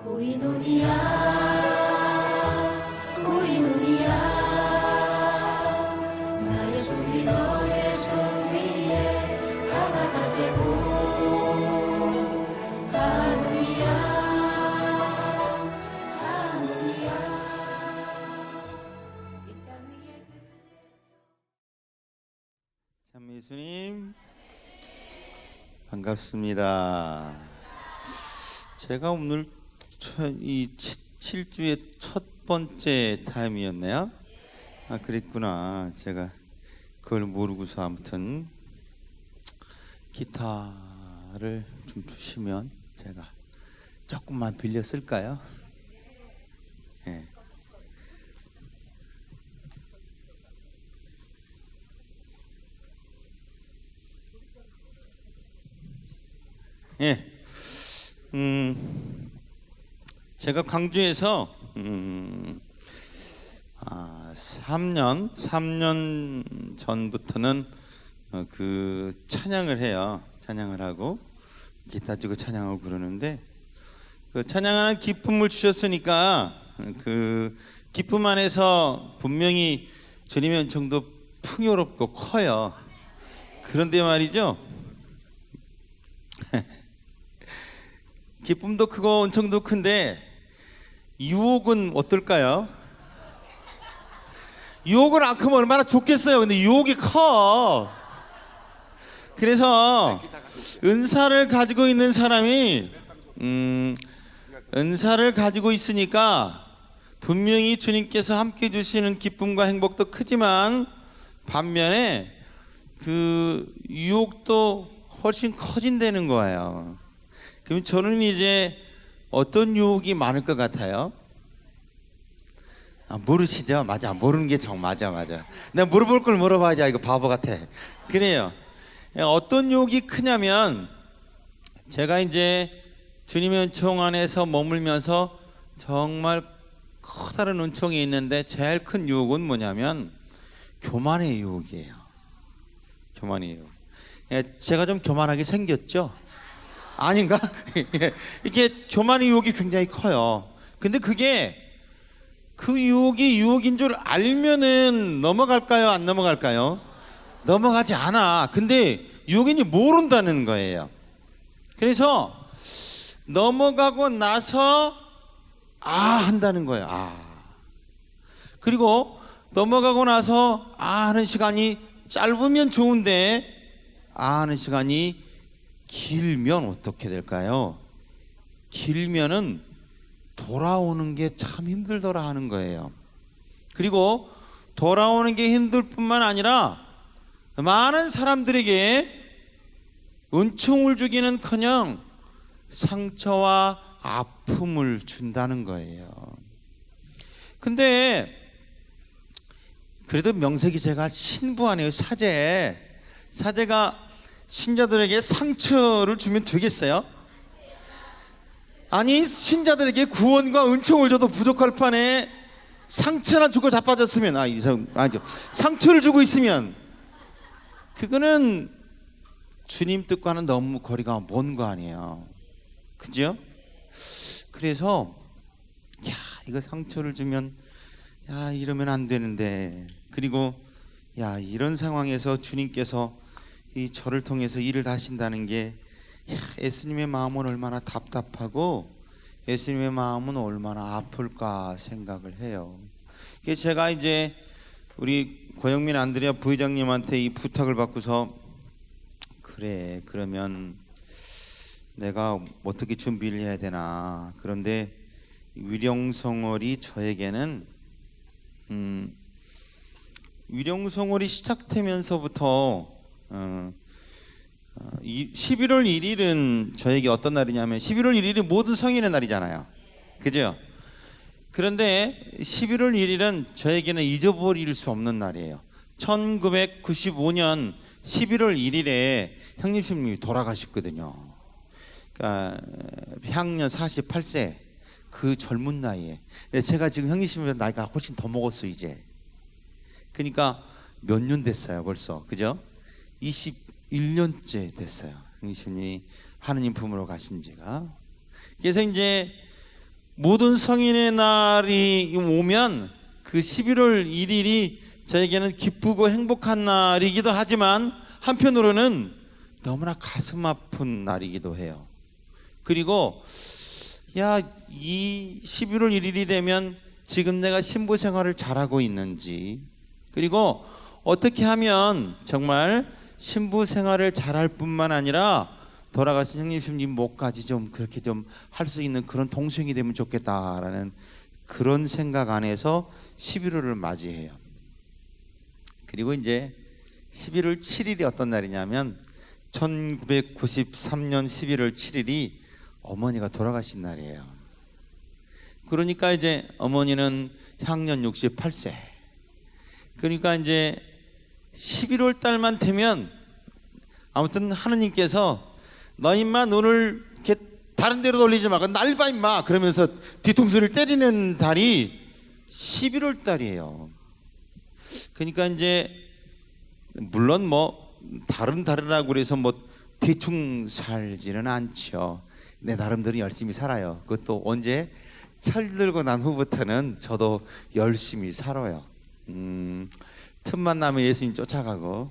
고이노니아 고이노니아 나의 손이 너의 손 위에 하나가 되고 하노이아 하노이아 이 땅 위에 참 예수님 반갑습니다. 제가 오늘 이 7주의 첫 번째 타임이었네요. 아 그랬구나. 제가 그걸 모르고서 아무튼 기타를 좀 주시면 제가 조금만 빌려 쓸까요? 예. 예. 제가 광주에서 3년 전부터는 그 찬양을 해요. 찬양을 하고 기타 치고 찬양하고 그러는데 그 찬양하는 기쁨을 주셨으니까 그 기쁨 안에서 분명히 주님의 은총도 풍요롭고 커요. 그런데 말이죠. 기쁨도 크고 은총도 큰데 유혹은 어떨까요? 유혹은 안 크면 얼마나 좋겠어요. 근데 유혹이 커. 그래서 은사를 가지고 있는 사람이 은사를 가지고 있으니까 분명히 주님께서 함께 주시는 기쁨과 행복도 크지만 반면에 그 유혹도 훨씬 커진다는 거예요. 그럼 저는 이제 어떤 유혹이 많을 것 같아요? 모르시죠? 맞아. 모르는 게 정 맞아. 내가 물어볼 걸 물어봐야지. 이거 바보 같아. 그래요. 어떤 유혹이 크냐면 제가 이제 주님의 은총 안에서 머물면서 정말 커다란 은총이 있는데 제일 큰 유혹은 뭐냐면 교만의 유혹이에요. 교만의 유혹. 제가 좀 교만하게 생겼죠? 아닌가? 이게 교만의 유혹이 굉장히 커요. 근데 그게 그 유혹이 유혹인 줄 알면은 넘어갈까요? 안 넘어갈까요? 넘어가지 않아. 근데 유혹인지 모른다는 거예요. 그래서 넘어가고 나서 한다는 거예요. 그리고 넘어가고 나서 하는 시간이 짧으면 좋은데 하는 시간이 길면 어떻게 될까요? 길면은 돌아오는 게 참 힘들더라 하는 거예요. 그리고 돌아오는 게 힘들 뿐만 아니라 많은 사람들에게 은총을 주기는커녕 상처와 아픔을 준다는 거예요. 근데 그래도 명색이 제가 신부 아니에요. 사제가 신자들에게 상처를 주면 되겠어요? 아니 신자들에게 구원과 은총을 줘도 부족할 판에 상처나 주고 자빠졌으면 상처를 주고 있으면 그거는 주님 뜻과는 너무 거리가 먼 거 아니에요. 그죠? 그래서 이거 상처를 주면 이러면 안 되는데, 그리고 이런 상황에서 주님께서 이 저를 통해서 일을 하신다는 게 예수님의 마음은 얼마나 답답하고 예수님의 마음은 얼마나 아플까 생각을 해요. 제가 이제 우리 고영민 안드레아 부회장님한테 이 부탁을 받고서 그래 그러면 내가 어떻게 준비를 해야 되나. 그런데 위령성월이 저에게는 위령성월이 시작되면서부터 11월 1일은 저에게 어떤 날이냐면 11월 1일이 모든 성인의 날이잖아요. 그죠? 그런데 11월 1일은 저에게는 잊어버릴 수 없는 날이에요. 1995년 11월 1일에 형님님이 돌아가셨거든요. 그러니까 향년 48세 그 젊은 나이에. 제가 지금 형님보다 나이가 훨씬 더 먹었어 이제. 그러니까 몇 년 됐어요 벌써. 그죠? 21년째 됐어요. 형님이 하느님 품으로 가신 지가. 그래서 이제 모든 성인의 날이 오면 그 11월 1일이 저에게는 기쁘고 행복한 날이기도 하지만 한편으로는 너무나 가슴 아픈 날이기도 해요. 그리고 이 11월 1일이 되면 지금 내가 신부 생활을 잘하고 있는지, 그리고 어떻게 하면 정말 신부 생활을 잘할 뿐만 아니라 돌아가신 형님 목까지 좀 그렇게 좀 할 수 있는 그런 동생이 되면 좋겠다라는 그런 생각 안에서 11월을 맞이해요. 그리고 이제 11월 7일이 어떤 날이냐면 1993년 11월 7일이 어머니가 돌아가신 날이에요. 그러니까 이제 어머니는 향년 68세. 그러니까 이제 11월 달만 되면 아무튼 하느님께서 너 임마 눈을 이렇게 다른 데로 돌리지 말고 날 봐 임마 그러면서 뒤통수를 때리는 달이 11월 달이에요. 그러니까 이제 물론 뭐 다르다고 그래서 뭐 대충 살지는 않죠. 내 나름대로 열심히 살아요. 그것도 언제 철들고 난 후부터는 저도 열심히 살아요. 틈만 나면 예수님 쫓아가고,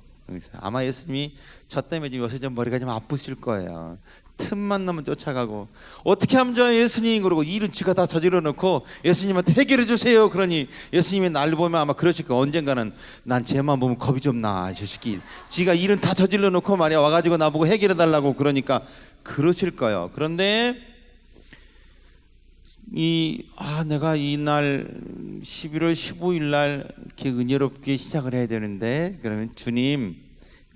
아마 예수님이 저 때문에 지금 요새 좀 머리가 좀 아프실 거예요. 틈만 나면 쫓아가고, 어떻게 하면 저 예수님 그러고 일은 지가 다 저질러 놓고 예수님한테 해결해 주세요. 그러니 예수님이 날 보면 아마 그러실 거예요. 언젠가는 난 쟤만 보면 겁이 좀 나. 저 새끼 지가 일은 다 저질러 놓고 말이야 와가지고 나보고 해결해 달라고 그러니까 그러실 거예요. 그런데 내가 이날 11월 15일 날 이렇게 은혜롭게 시작을 해야 되는데, 그러면 주님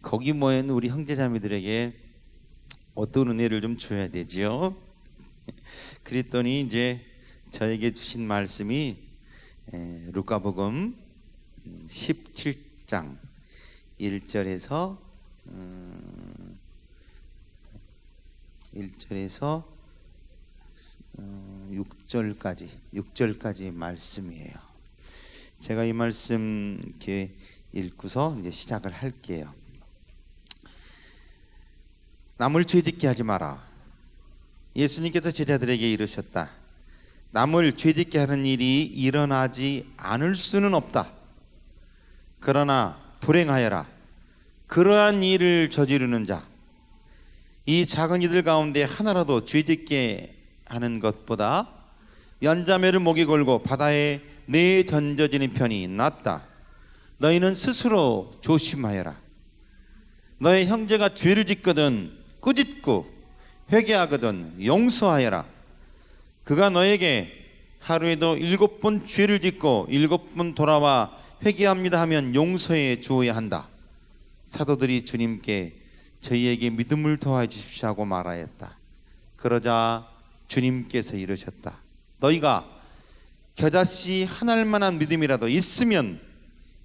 거기 모인 우리 형제자매들에게 어떤 은혜를 좀 줘야 되지요? 그랬더니 이제 저에게 주신 말씀이 루카복음 17장 1절에서 6절까지 말씀이에요. 제가 이 말씀 이렇게 읽고서 이제 시작을 할게요. 남을 죄짓게 하지 마라. 예수님께서 제자들에게 이르셨다. 남을 죄짓게 하는 일이 일어나지 않을 수는 없다. 그러나 불행하여라. 그러한 일을 저지르는 자, 이 작은 이들 가운데 하나라도 죄짓게 하는 것보다 연자매를 목에 걸고 바다에 내던져지는 편이 낫다. 너희는 스스로 조심하여라. 너의 형제가 죄를 짓거든 꾸짖고 회개하거든 용서하여라. 그가 너에게 하루에도 7번 죄를 짓고 7번 돌아와 회개합니다 하면 용서해 주어야 한다. 사도들이 주님께 저희에게 믿음을 더하여 주십시오 하고 말하였다. 그러자 주님께서 이르셨다. 너희가 겨자씨 한 알만한 믿음이라도 있으면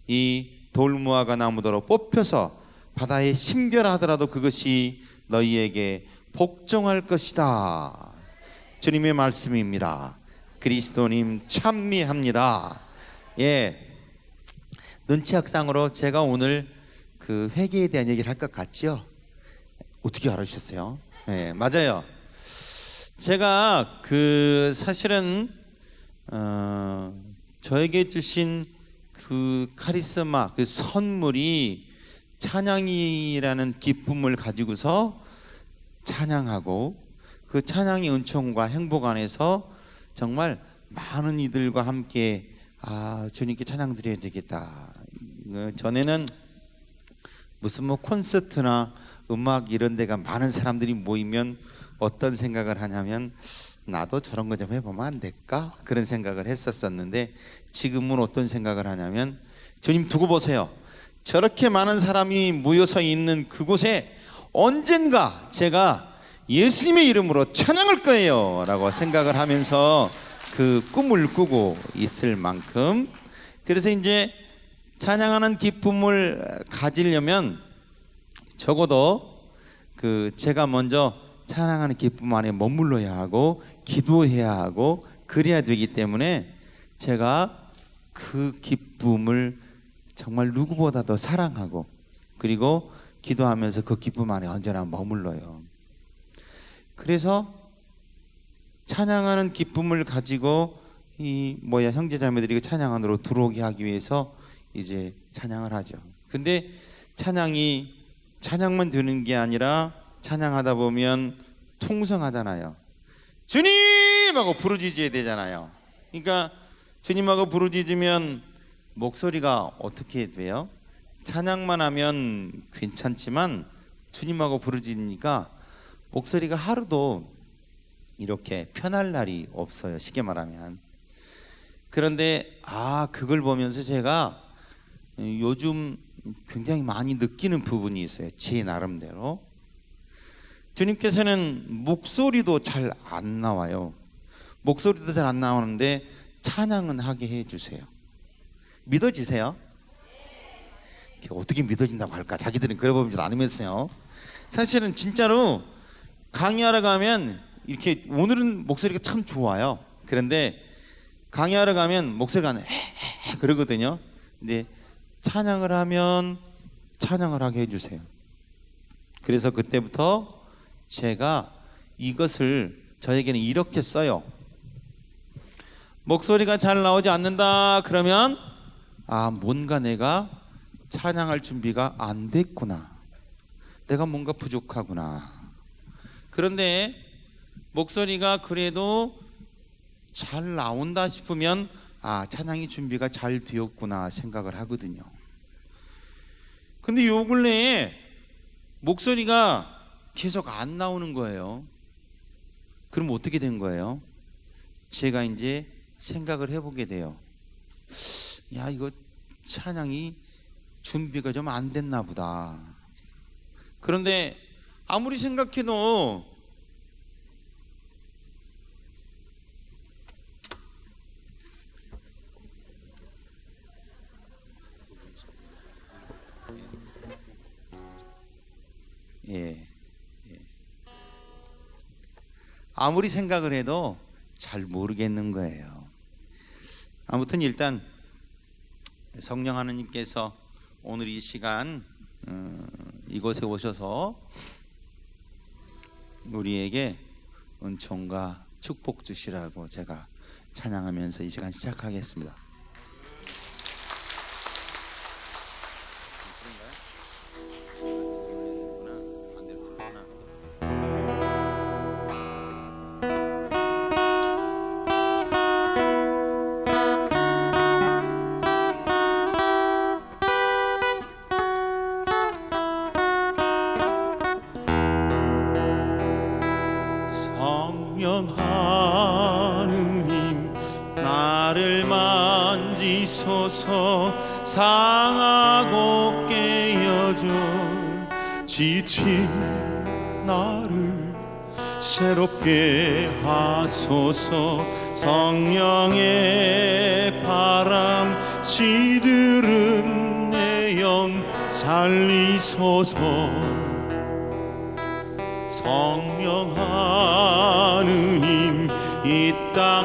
이 돌무화과 나무더러 뽑혀서 바다에 심겨라 하더라도 그것이 너희에게 복종할 것이다. 주님의 말씀입니다. 그리스도님 찬미합니다. 눈치학상으로 제가 오늘 그 회개에 대한 얘기를 할 것 같죠? 어떻게 알아주셨어요? 맞아요. 제가 사실은 저에게 주신 그 카리스마, 그 선물이 찬양이라는 기쁨을 가지고서 찬양하고, 그 찬양의 은총과 행복 안에서 정말 많은 이들과 함께 주님께 찬양 드려야 되겠다. 전에는 무슨 콘서트나 음악 이런 데가 많은 사람들이 모이면 어떤 생각을 하냐면 나도 저런 거 좀 해보면 안 될까? 그런 생각을 했었었는데, 지금은 어떤 생각을 하냐면 주님 두고 보세요. 저렇게 많은 사람이 모여서 있는 그곳에 언젠가 제가 예수님의 이름으로 찬양할 거예요 라고 생각을 하면서 그 꿈을 꾸고 있을 만큼, 그래서 이제 찬양하는 기쁨을 가지려면 적어도 제가 먼저 찬양하는 기쁨 안에 머물러야 하고 기도해야 하고 그래야 되기 때문에 제가 그 기쁨을 정말 누구보다도 사랑하고, 그리고 기도하면서 그 기쁨 안에 언제나 머물러요. 그래서 찬양하는 기쁨을 가지고 이 형제자매들이 찬양 안으로 들어오게 하기 위해서 이제 찬양을 하죠. 근데 찬양만 드는 게 아니라 찬양하다 보면 통성하잖아요. 주님하고 부르짖어야 되잖아요. 그러니까 주님하고 부르짖으면 목소리가 어떻게 돼요? 찬양만 하면 괜찮지만 주님하고 부르짖으니까 목소리가 하루도 이렇게 편할 날이 없어요. 쉽게 말하면. 그런데 그걸 보면서 제가 요즘 굉장히 많이 느끼는 부분이 있어요. 제 나름대로. 주님께서는 목소리도 잘 안 나와요. 목소리도 잘 안 나오는데 찬양은 하게 해주세요. 믿어지세요? 어떻게 믿어진다고 할까? 자기들은 그래 보면 안 믿었어요. 사실은 진짜로 강의하러 가면 이렇게 오늘은 목소리가 참 좋아요. 그런데 강의하러 가면 목소리가 안 그러거든요. 근데 찬양을 하면 찬양을 하게 해주세요. 그래서 그때부터 제가 이것을 저에게는 이렇게 써요. 목소리가 잘 나오지 않는다 그러면 뭔가 내가 찬양할 준비가 안 됐구나. 내가 뭔가 부족하구나. 그런데 목소리가 그래도 잘 나온다 싶으면 찬양이 준비가 잘 되었구나 생각을 하거든요. 근데 요 근래에 목소리가 계속 안 나오는 거예요. 그럼 어떻게 된 거예요? 제가 이제 생각을 해보게 돼요. 이거 찬양이 준비가 좀 안 됐나 보다. 그런데 아무리 생각해도 아무리 생각을 해도 잘 모르겠는 거예요. 아무튼 일단 성령 하나님께서 오늘 이 시간 이곳에 오셔서 우리에게 은총과 축복 주시라고 제가 찬양하면서 이 시간 시작하겠습니다. 하느님 나를 만지소서 상하고 깨어져 지친 나를 새롭게 하소서 성령의 바람 시들은 내 영 살리소서 성령 하느님 이 땅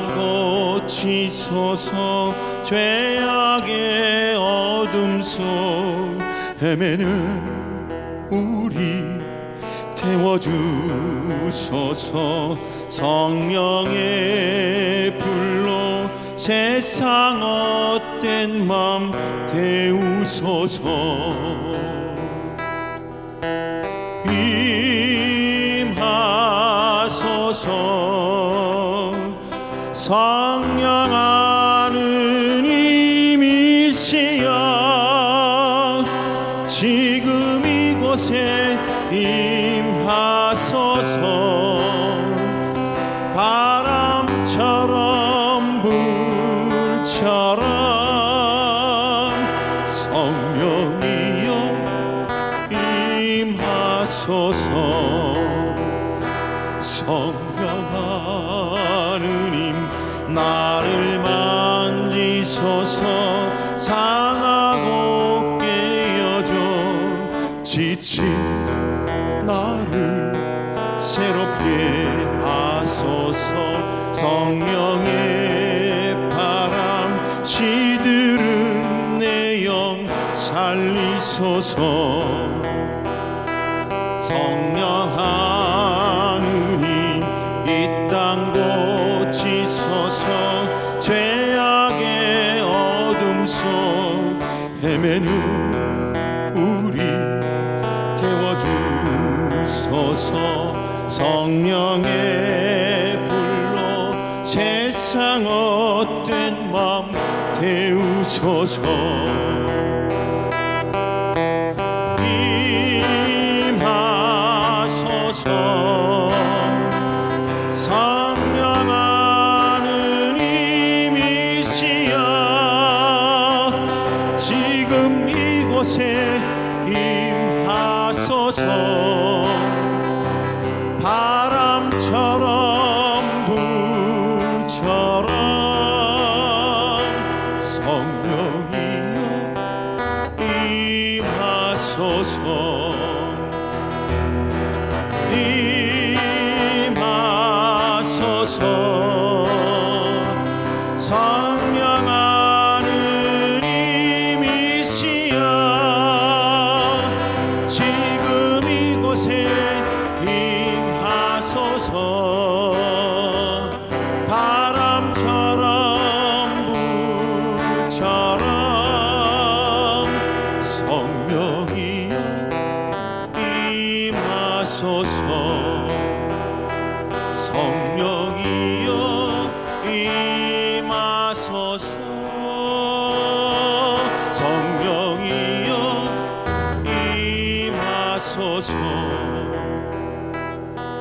고치소서 죄악의 어둠 속 헤매는 우리 태워주소서 성령의 불로 세상 헛된 맘 데우소서 임하소서 성령 하느님이시여 지금 이곳에 임하소서 바람처럼 불처럼 성령이여 임하소서 성령 하느님 나를 만지소서 상하고 깨어져 지친 나를 새롭게 하소서 성령의 바람 시들은 내 영 살리소서 성령 하느님 이 땅 하소서. 죄악의 어둠 속 헤매는 우리 태워주소서. 성령의 불로 세상 헛된 맘 태우소서. 임하소서. 성령하는 이미시여 지금 이곳에 임하소서. 바람처럼 불처럼 성령이여 임하소서. 임하소서. 성령하는 이미시여 지금 이곳에 임하소서. 바람처럼 불처럼 성령이여 임하소서. 성령이여 임하소서. 성령이여 임하소서.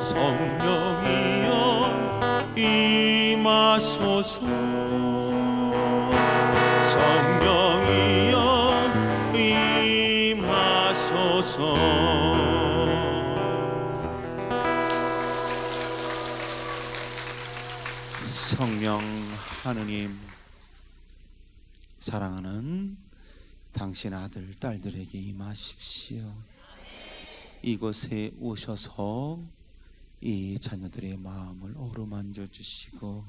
성령이여 임하소서. 성령이여 임하소서. 성령 하느님, 사랑하는 당신 아들 딸들에게 임하십시오. 이곳에 오셔서 이 자녀들의 마음을 어루만져 주시고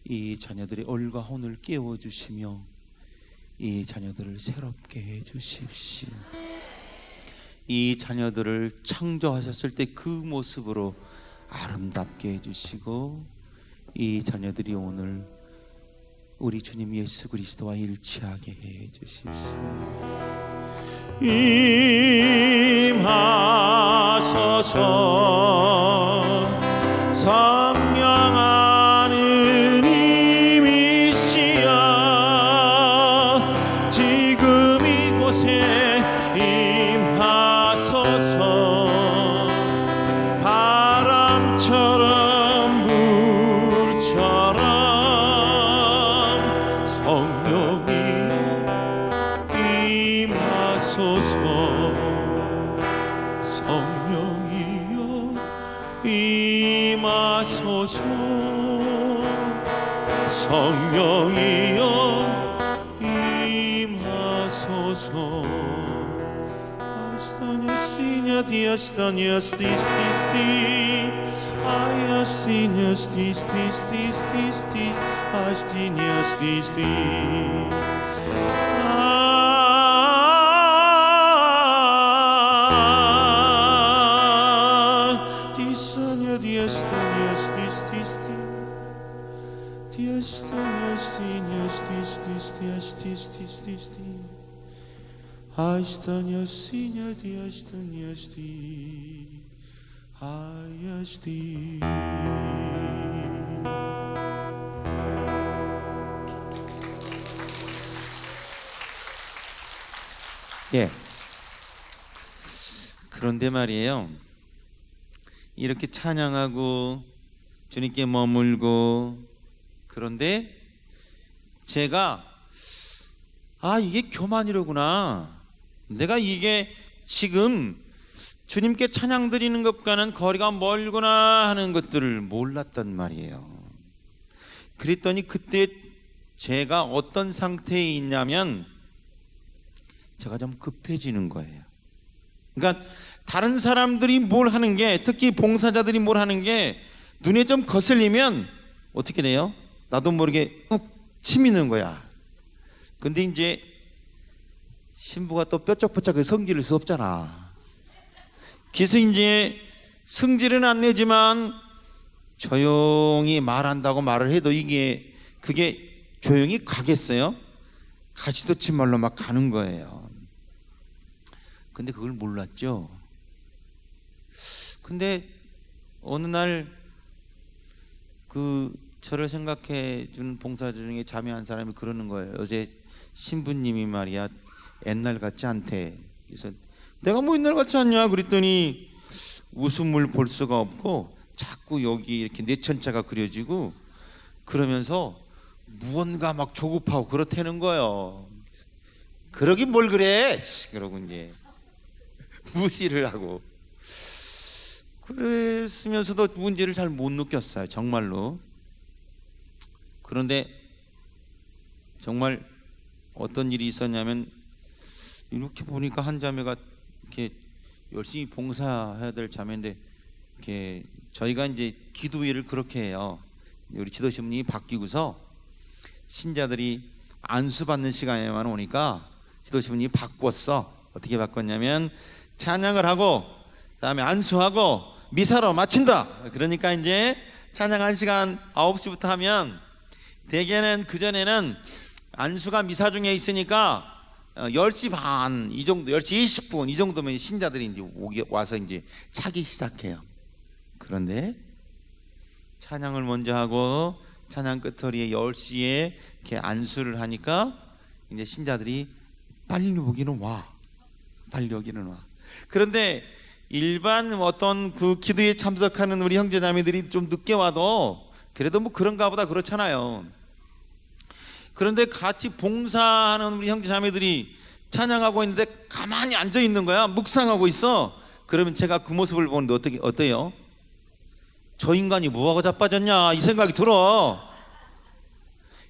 이 자녀들의 얼과 혼을 깨워 주시며 이 자녀들을 새롭게 해 주십시오. 이 자녀들을 창조하셨을 때 그 모습으로 아름답게 해 주시고 이 자녀들이 오늘 우리 주님 예수 그리스도와 일치하게 해 주십시오. 임하소서. 성령하는 이미시여 지금 이곳에 임하소서. 바람처럼 불처럼 성령이여 임하소서. 성령이여 임하소서. 성령이여 임하소서. Astañas dias tis tis tis Astañas tis tis tis tis tis Astañas tis tis 예. 그런데 말이에요. 이렇게 찬양하고 주님께 머물고 그런데 제가 이게 교만이로구나. 내가 이게 지금 주님께 찬양 드리는 것과는 거리가 멀구나 하는 것들을 몰랐단 말이에요. 그랬더니 그때 제가 어떤 상태에 있냐면 제가 좀 급해지는 거예요. 그러니까 다른 사람들이 뭘 하는 게, 특히 봉사자들이 뭘 하는 게 눈에 좀 거슬리면 어떻게 돼요? 나도 모르게 욱 치미는 거야. 근데 이제 신부가 또 뾰족뾰족하게 성질을 수 없잖아. 그래서 이제 성질은 안 내지만 조용히 말한다고 말을 해도 그게 조용히 가겠어요? 가지도 친 말로 막 가는 거예요. 근데 그걸 몰랐죠. 근데 어느 날 저를 생각해 준 봉사자 중에 자매 한 사람이 그러는 거예요. 어제 신부님이 말이야 옛날 같지 않대. 그래서 내가 뭐 옛날 같지 않냐 그랬더니 웃음을 볼 수가 없고 자꾸 여기 이렇게 내천자가 그려지고 그러면서 무언가 막 조급하고 그렇다는 거예요. 그러긴 뭘 그래 그러고 이제 무시를 하고 그랬으면서도 문제를 잘 못 느꼈어요. 정말로. 그런데 정말 어떤 일이 있었냐면 이렇게 보니까 한 자매가 이렇게 열심히 봉사해야 될 자매인데 이렇게 저희가 이제 기도회를 그렇게 해요. 우리 지도신부님이 바뀌고서 신자들이 안수받는 시간에만 오니까 지도신부님이 바꿨어. 어떻게 바꿨냐면 찬양을 하고 그다음에 안수하고 미사로 마친다. 그러니까 이제 찬양 1시간 9시부터 하면 대개는 그전에는 안수가 미사 중에 있으니까 10시 반 이 정도 10시 20분 이 정도면 신자들이 이제 와서 이제 차기 시작해요. 그런데 찬양을 먼저 하고 찬양 끝터리에 10시에 이렇게 안수를 하니까 이제 신자들이 빨리 오기는 와. 빨리 오기는 와. 그런데 일반 어떤 그 기도에 참석하는 우리 형제자매들이 좀 늦게 와도 그래도 뭐 그런가 보다 그렇잖아요. 그런데 같이 봉사하는 우리 형제자매들이 찬양하고 있는데 가만히 앉아 있는 거야. 묵상하고 있어. 그러면 제가 그 모습을 보는데 어때요? 저 인간이 뭐하고 자빠졌냐 이 생각이 들어.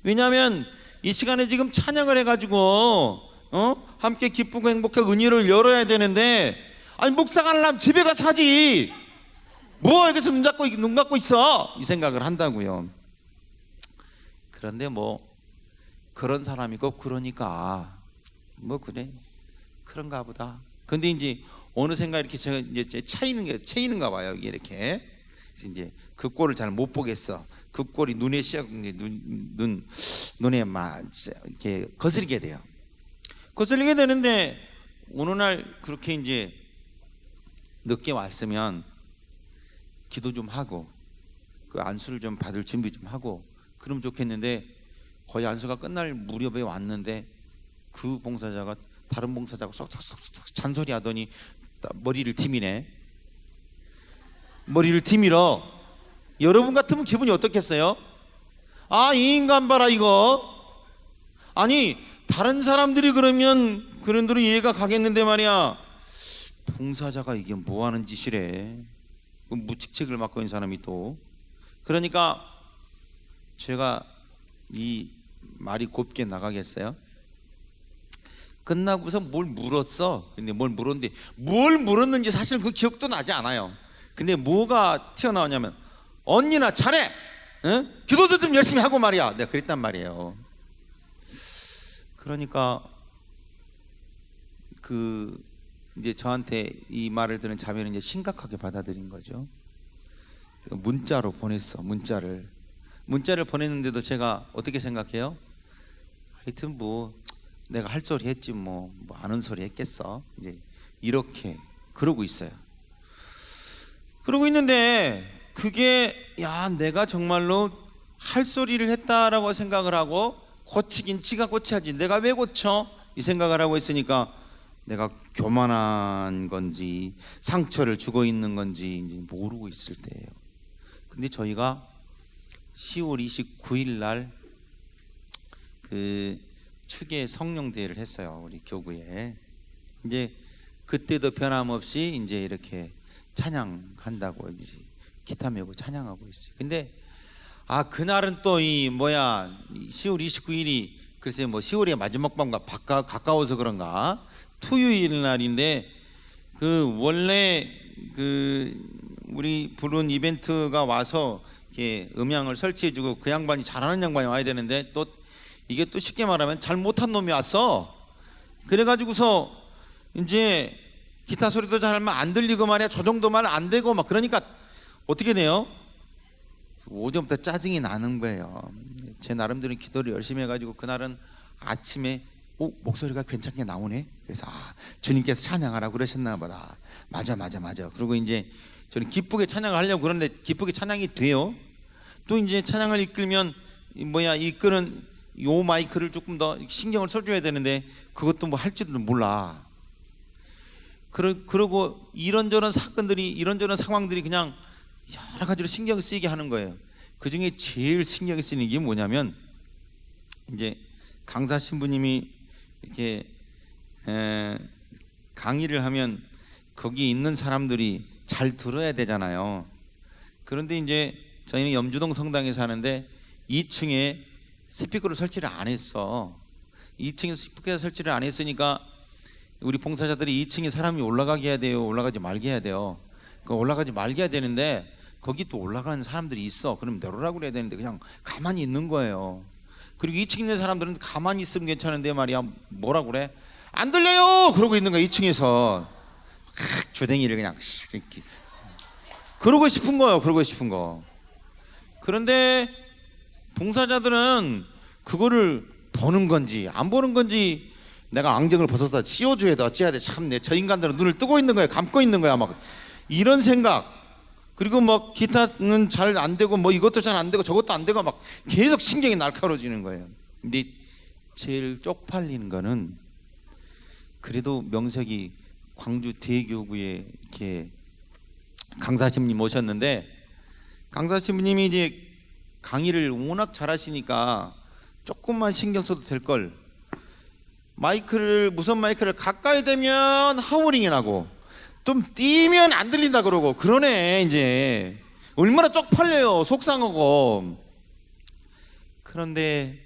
왜냐하면 이 시간에 지금 찬양을 해가지고 함께 기쁘고 행복하게 은혜를 열어야 되는데 아니 묵상하려면 집에 가서 하지 뭐 여기서 눈 감고 있어 이 생각을 한다고요. 그런데 뭐 그런 사람이 꼭 그러니까 뭐 그래 그런가 보다. 근데 이제 어느샌가 이렇게 제가 이제 채이는가 봐요. 이게 이렇게 이제 그 꼴을 잘 못 보겠어. 그 꼴이 눈에 눈에 막 이렇게 거슬리게 돼요. 거슬리게 되는데 어느 날 그렇게 이제 늦게 왔으면 기도 좀 하고 그 안수를 좀 받을 준비 좀 하고 그러면 좋겠는데 거의 안수가 끝날 무렵에 왔는데 그 봉사자가 다른 봉사자가 쏙쏙쏙 잔소리 하더니 머리를 티미네. 머리를 티밀어. 여러분 같으면 기분이 어떻겠어요? 아, 이 인간 봐라 이거. 아니 다른 사람들이 그러면 그런 대로 이해가 가겠는데 말이야. 봉사자가 이게 뭐 하는 짓이래. 무직책을 맡고 있는 사람이 또. 그러니까 제가 이 말이 곱게 나가겠어요? 끝나고서 뭘 물었어. 근데 뭘 물었는데 뭘 물었는지 사실 그 기억도 나지 않아요. 근데 뭐가 튀어나오냐면 언니나 잘해. 응? 기도도 좀 열심히 하고 말이야. 내가 그랬단 말이에요. 그러니까 그 이제 저한테 이 말을 들은 자매는 이제 심각하게 받아들인 거죠. 문자로 보냈어. 문자를 보냈는데도 제가 어떻게 생각해요? 하여튼 뭐 내가 할 소리 했지 뭐 아는 소리 했겠어. 이제 이렇게 그러고 있어요. 그러고 있는데 그게 야 내가 정말로 할 소리를 했다라고 생각을 하고 고치긴 지가 고쳐야지 내가 왜 고쳐? 이 생각을 하고 있으니까 내가 교만한 건지 상처를 주고 있는 건지 이제 모르고 있을 때예요. 근데 저희가 10월 29일 날 그 추계 성령대회를 했어요. 우리 교구에. 이제 그때도 변함없이 이제 이렇게 찬양한다고 이제 기타 메고 찬양하고 있어요. 근데 그날은 또 이 10월 29일이 글쎄 뭐 10월의 마지막 밤과 가까워서 그런가 토요일 날인데 그 원래 그 우리 부른 이벤트가 와서 이렇게 음향을 설치해주고 그 양반이 잘하는 양반이 와야 되는데 또 이게 또 쉽게 말하면 잘 못한 놈이 왔어. 그래가지고서 이제 기타 소리도 잘 안 들리고 말이야. 저 정도만 안 되고 막 그러니까 어떻게 돼요? 오전부터 짜증이 나는 거예요. 제 나름대로 기도를 열심히 해가지고 그날은 아침에 목소리가 괜찮게 나오네. 그래서 주님께서 찬양하라고 그러셨나 보다. 맞아. 그리고 이제 저는 기쁘게 찬양을 하려고 그러는데 기쁘게 찬양이 돼요. 또 이제 찬양을 이끄는 요 마이크를 조금 더 신경을 써줘야 되는데 그것도 뭐 할지도 몰라. 그러고 이런저런 사건들이 이런저런 상황들이 그냥 여러 가지로 신경 쓰이게 하는 거예요. 그 중에 제일 신경이 쓰이는 게 뭐냐면 이제 강사 신부님이 이렇게 강의를 하면 거기 있는 사람들이 잘 들어야 되잖아요. 그런데 이제 저희는 염주동 성당에 사는데 2층에 스피커를 설치를 안 했어. 2층에 스피커 설치를 안 했으니까 우리 봉사자들이 2층에 사람이 올라가게 해야 돼요, 올라가지 말게 해야 돼요. 올라가지 말게 해야 되는데 거기 또 올라가는 사람들이 있어. 그럼 내려오라고 그래야 되는데 그냥 가만히 있는 거예요. 그리고 2층에 있는 사람들은 가만히 있으면 괜찮은데 말이야, 뭐라 그래? 안 들려요! 그러고 있는 거야. 2층에서 주댕이를 그냥 그러고 싶은 거예요. 그러고 싶은 거. 그런데 봉사자들은 그거를 보는 건지 안 보는 건지 내가 앙증을 벗어서 씌워줘야 돼, 어찌해야 돼. 참, 저 인간들은 눈을 뜨고 있는 거야, 감고 있는 거야, 막 이런 생각. 그리고 뭐 기타는 잘 안 되고 뭐 이것도 잘 안 되고 저것도 안 되고 막 계속 신경이 날카로워지는 거예요. 근데 제일 쪽팔리는 거는 그래도 명색이 광주 대교구에 이렇게 강사신부님 오셨는데 강사신부님이 이제 강의를 워낙 잘하시니까 조금만 신경 써도 될 걸. 무선 마이크를 가까이 대면 하우링이 나고 좀 띄면 안 들린다 그러고 그러네. 이제 얼마나 쪽팔려요. 속상하고. 그런데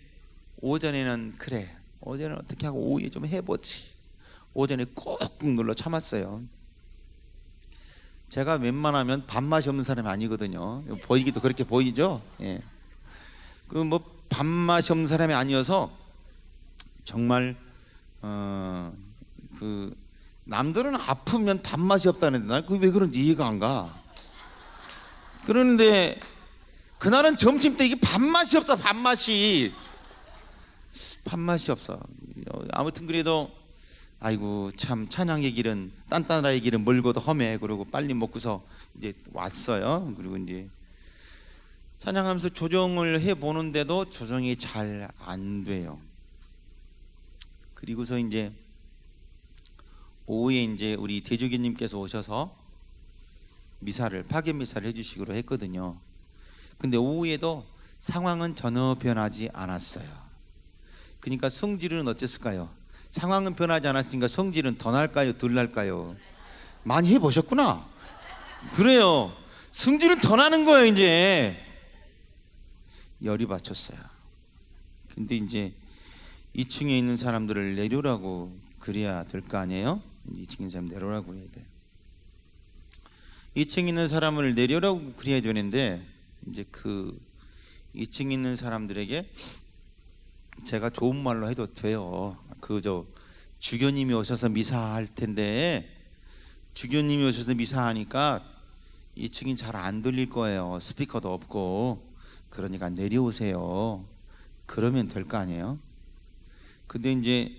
오전에는 그래, 오전에는 어떻게 하고 오후에 좀 해보지. 오전에 꾹꾹 눌러 참았어요. 제가 웬만하면 밥맛이 없는 사람이 아니거든요. 보이기도 그렇게 보이죠. 예. 그 뭐 밥맛이 없는 사람이 아니어서 정말 남들은 아프면 밥맛이 없다는데 난 그게 왜 그런지 이해가 안 가. 그러는데 그날은 점심 때 이게 밥맛이 없어. 밥맛이 없어. 아무튼 그래도 아이고 참 찬양의 길은 딴딴하의 길은 멀고도 험해. 그러고 빨리 먹고서 이제 왔어요. 그리고 이제 찬양하면서 조정을 해 보는데도 조정이 잘 안 돼요. 그리고서 이제 오후에 이제 우리 대주교님께서 오셔서 파견 미사를 해주시기로 했거든요. 근데 오후에도 상황은 전혀 변하지 않았어요. 그러니까 성질은 어땠을까요? 상황은 변하지 않았으니까 성질은 더 날까요, 덜 날까요? 많이 해보셨구나. 그래요. 성질은 더 나는 거예요. 이제 열이 받쳤어요. 근데 이제 2층에 있는 사람들을 내려오라고 그래야 될 거 아니에요? 2층에 있는 사람 내려오라고 해야 돼. 2층에 있는 사람을 내려오라고 그래야 되는데 이제 그 2층에 있는 사람들에게 제가 좋은 말로 해도 돼요. 주교님이 오셔서 미사할 텐데 주교님이 오셔서 미사하니까 2층이 잘 안 들릴 거예요. 스피커도 없고. 그러니까 내려오세요. 그러면 될 거 아니에요? 근데 이제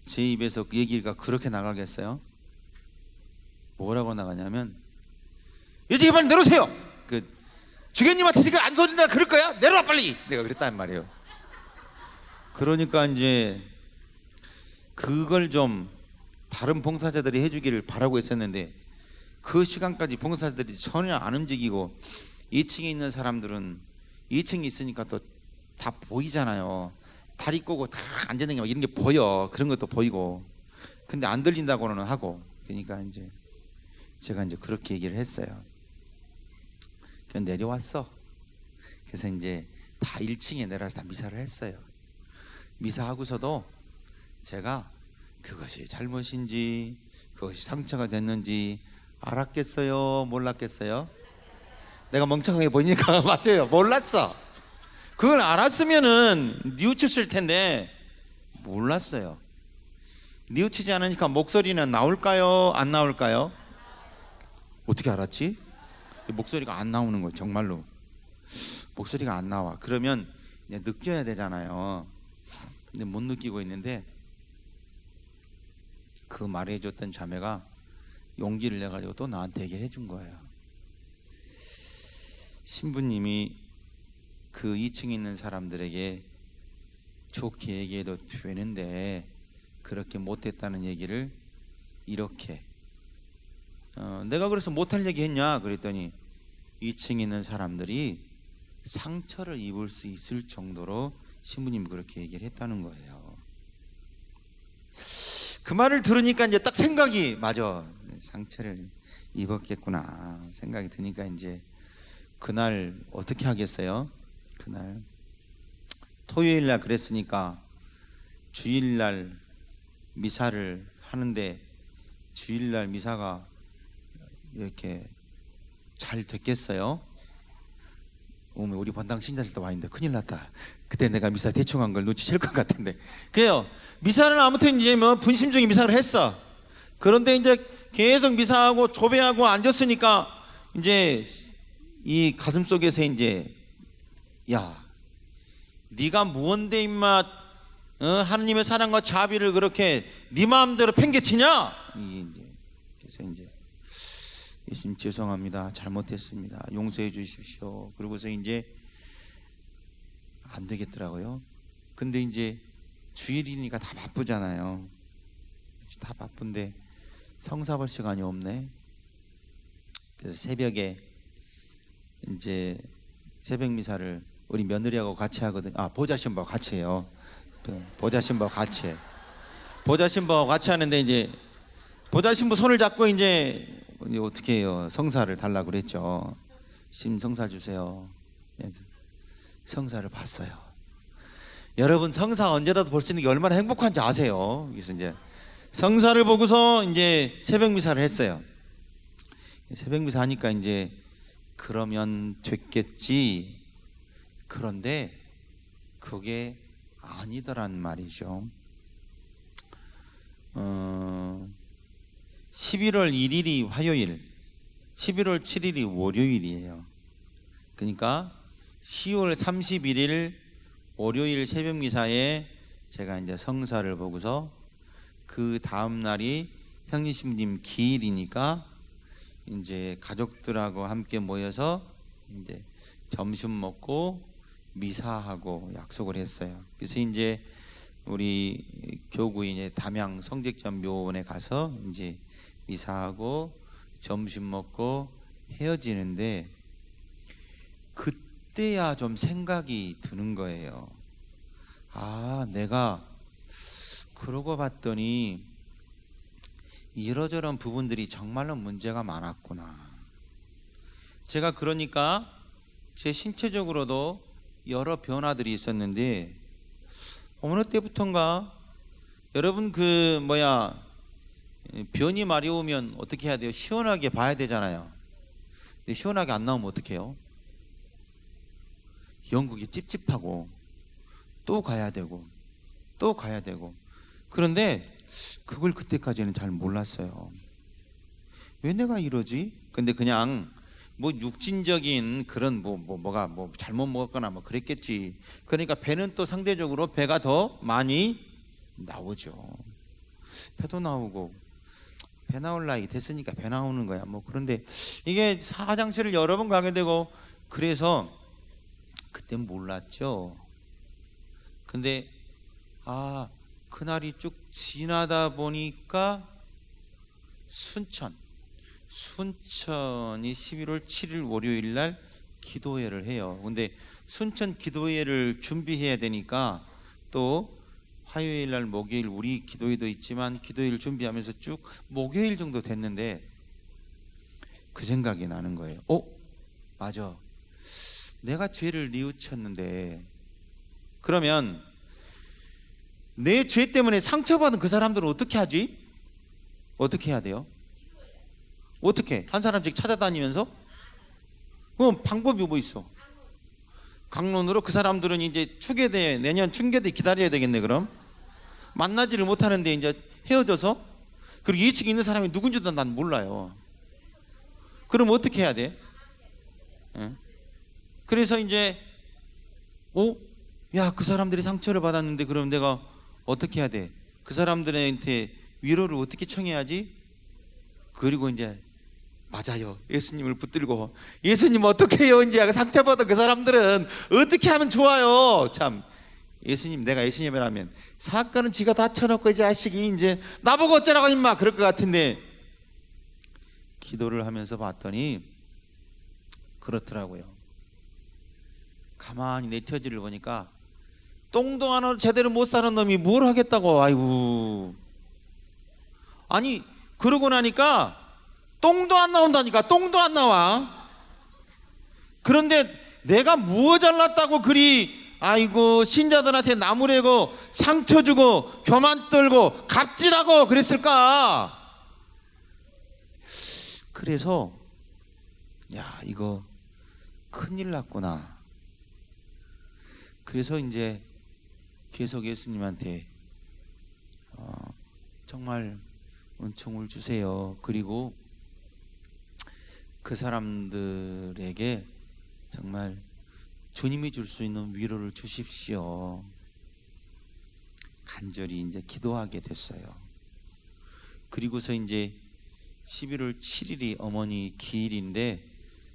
제 입에서 그 얘기가 그렇게 나가겠어요? 뭐라고 나가냐면 이제 빨리 내려오세요. 주교님한테 지금 안 소린다 그럴 거야? 내려와 빨리. 내가 그랬단 말이에요. 그러니까 이제 그걸 좀 다른 봉사자들이 해주기를 바라고 했었는데 그 시간까지 봉사자들이 전혀 안 움직이고 2층에 있는 사람들은 2층에 있으니까 또 다 보이잖아요. 다리 꼬고 다 앉아있는 게 막 이런 게 보여. 그런 것도 보이고. 근데 안 들린다고는 하고. 그러니까 이제 제가 이제 그렇게 얘기를 했어요. 그냥 내려왔어. 그래서 이제 다 1층에 내려와서 다 미사를 했어요. 미사하고서도 제가 그것이 잘못인지 그것이 상처가 됐는지 알았겠어요? 몰랐겠어요? 내가 멍청하게 보이니까 맞아요. 몰랐어. 그걸 알았으면은 뉘우쳤을 텐데 몰랐어요. 뉘우치지 않으니까 목소리는 나올까요? 안 나올까요? 어떻게 알았지? 목소리가 안 나오는 거예요. 정말로. 목소리가 안 나와. 그러면 이제 느껴야 되잖아요. 근데 못 느끼고 있는데 그 말해줬던 자매가 용기를 내가지고 또 나한테 얘기를 해준 거예요. 신부님이 그 2층에 있는 사람들에게 좋게 얘기해도 되는데 그렇게 못했다는 얘기를 이렇게 내가 그래서 못할 얘기 했냐 그랬더니 2층에 있는 사람들이 상처를 입을 수 있을 정도로 신부님이 그렇게 얘기를 했다는 거예요. 그 말을 들으니까 이제 딱 생각이 맞아. 상처를 입었겠구나 생각이 드니까 이제 그날 어떻게 하겠어요? 그날 토요일 날 그랬으니까 주일 날 미사를 하는데 주일 날 미사가 이렇게 잘 됐겠어요? 오면 우리 본당 신자들도 와 있는데 큰일 났다. 그때 내가 미사 대충 한 걸 눈치챌 것 같은데. 그래요. 미사는 아무튼 이제 뭐 분심 중에 미사를 했어. 그런데 이제 계속 미사하고 조배하고 앉았으니까 이제 이 가슴 속에서 이제 야, 네가 무언데 임마 하느님의 사랑과 자비를 그렇게 네 마음대로 팽개치냐? 이제 그래서 이제 예수님 죄송합니다. 잘못했습니다. 용서해 주십시오. 그러고서 이제 안 되겠더라고요. 근데 이제 주일이니까 다 바쁘잖아요. 다 바쁜데 성사 볼 시간이 없네. 그래서 새벽에 이제 새벽 미사를 우리 며느리하고 같이 하거든요. 보좌 신부하고 같이 해요. 보좌 신부하고 같이 해. 보좌 신부하고 같이 하는데 이제 보좌 신부 손을 잡고 이제 어떻게 해요? 성사를 달라고 그랬죠. 심 성사 주세요. 성사를 봤어요. 여러분 성사 언제라도 볼 수 있는 게 얼마나 행복한지 아세요? 그래서 이제 성사를 보고서 이제 새벽 미사를 했어요. 새벽 미사 하니까 이제 그러면 됐겠지. 그런데 그게 아니더란 말이죠. 11월 1일이 화요일, 11월 7일이 월요일이에요. 그러니까 10월 31일 월요일 새벽 미사에 제가 이제 성사를 보고서 그 다음 날이 형님신부님 기일이니까 이제 가족들하고 함께 모여서 이제 점심 먹고 미사하고 약속을 했어요. 그래서 이제 우리 교구에 이제 담양 성직전 묘원에 가서 이제 미사하고 점심 먹고 헤어지는데 그때야 좀 생각이 드는 거예요. 내가 그러고 봤더니 이러저런 부분들이 정말로 문제가 많았구나. 제가 그러니까 제 신체적으로도 여러 변화들이 있었는데 어느 때부턴가 여러분 변이 마려우면 어떻게 해야 돼요? 시원하게 봐야 되잖아요. 근데 시원하게 안 나오면 어떻게 해요? 영국이 찝찝하고 또 가야 되고 또 가야 되고. 그런데 그걸 그때까지는 잘 몰랐어요. 왜 내가 이러지? 근데 그냥 육진적인 그런 뭐가 잘못 먹었거나 그랬겠지. 그러니까 배는 또 상대적으로 배가 더 많이 나오죠. 배도 나오고 배 나올 나이 됐으니까 배 나오는 거야. 그런데 이게 화장실을 여러 번 가게 되고 그래서 그땐 몰랐죠. 근데 그날이 쭉 지나다 보니까 순천이 11월 7일 월요일 날 기도회를 해요. 근데 순천 기도회를 준비해야 되니까 또 화요일 날 목요일 우리 기도회도 있지만 기도회를 준비하면서 쭉 목요일 정도 됐는데 그 생각이 나는 거예요. 맞아. 내가 죄를 뉘우쳤는데 그러면 내 죄 때문에 상처받은 그 사람들은 어떻게 하지? 어떻게 해야 돼요? 어떻게? 한 사람씩 찾아다니면서? 방법이 뭐 있어? 강론으로 그 사람들은 이제 추계대 내년 춘계대 기다려야 되겠네. 그럼 만나지를 못하는데 이제 헤어져서 그리고 2층에 있는 사람이 누군지도 난 몰라요. 그럼 어떻게 해야 돼? 그래서 이제 야, 그 사람들이 상처를 받았는데 그럼 내가 어떻게 해야 돼? 그 사람들한테 위로를 어떻게 청해야지? 그리고 이제 맞아요, 예수님을 붙들고 예수님 어떻게 해요? 이제 상처받은 그 사람들은 어떻게 하면 좋아요? 참, 예수님, 내가 예수님이라면 사건은 지가 다 쳐놓고 이 자식이 이제 나보고 어쩌라고 임마 그럴 것 같은데, 기도를 하면서 봤더니 그렇더라고요. 가만히 내 처지를 보니까 똥도 하나 제대로 못 사는 놈이 뭘 하겠다고. 아이고, 아니 그러고 나니까 똥도 안 나온다니까. 똥도 안 나와. 그런데 내가 무엇 잘났다고 그리 아이고 신자들한테 나무래고 상처 주고 교만 떨고 갑질하고 그랬을까? 그래서 야, 이거 큰일 났구나. 그래서 이제 계속 예수님한테 정말 은총을 주세요. 그리고 그 사람들에게 정말 주님이 줄 수 있는 위로를 주십시오. 간절히 이제 기도하게 됐어요. 그리고서 이제 11월 7일이 어머니 기일인데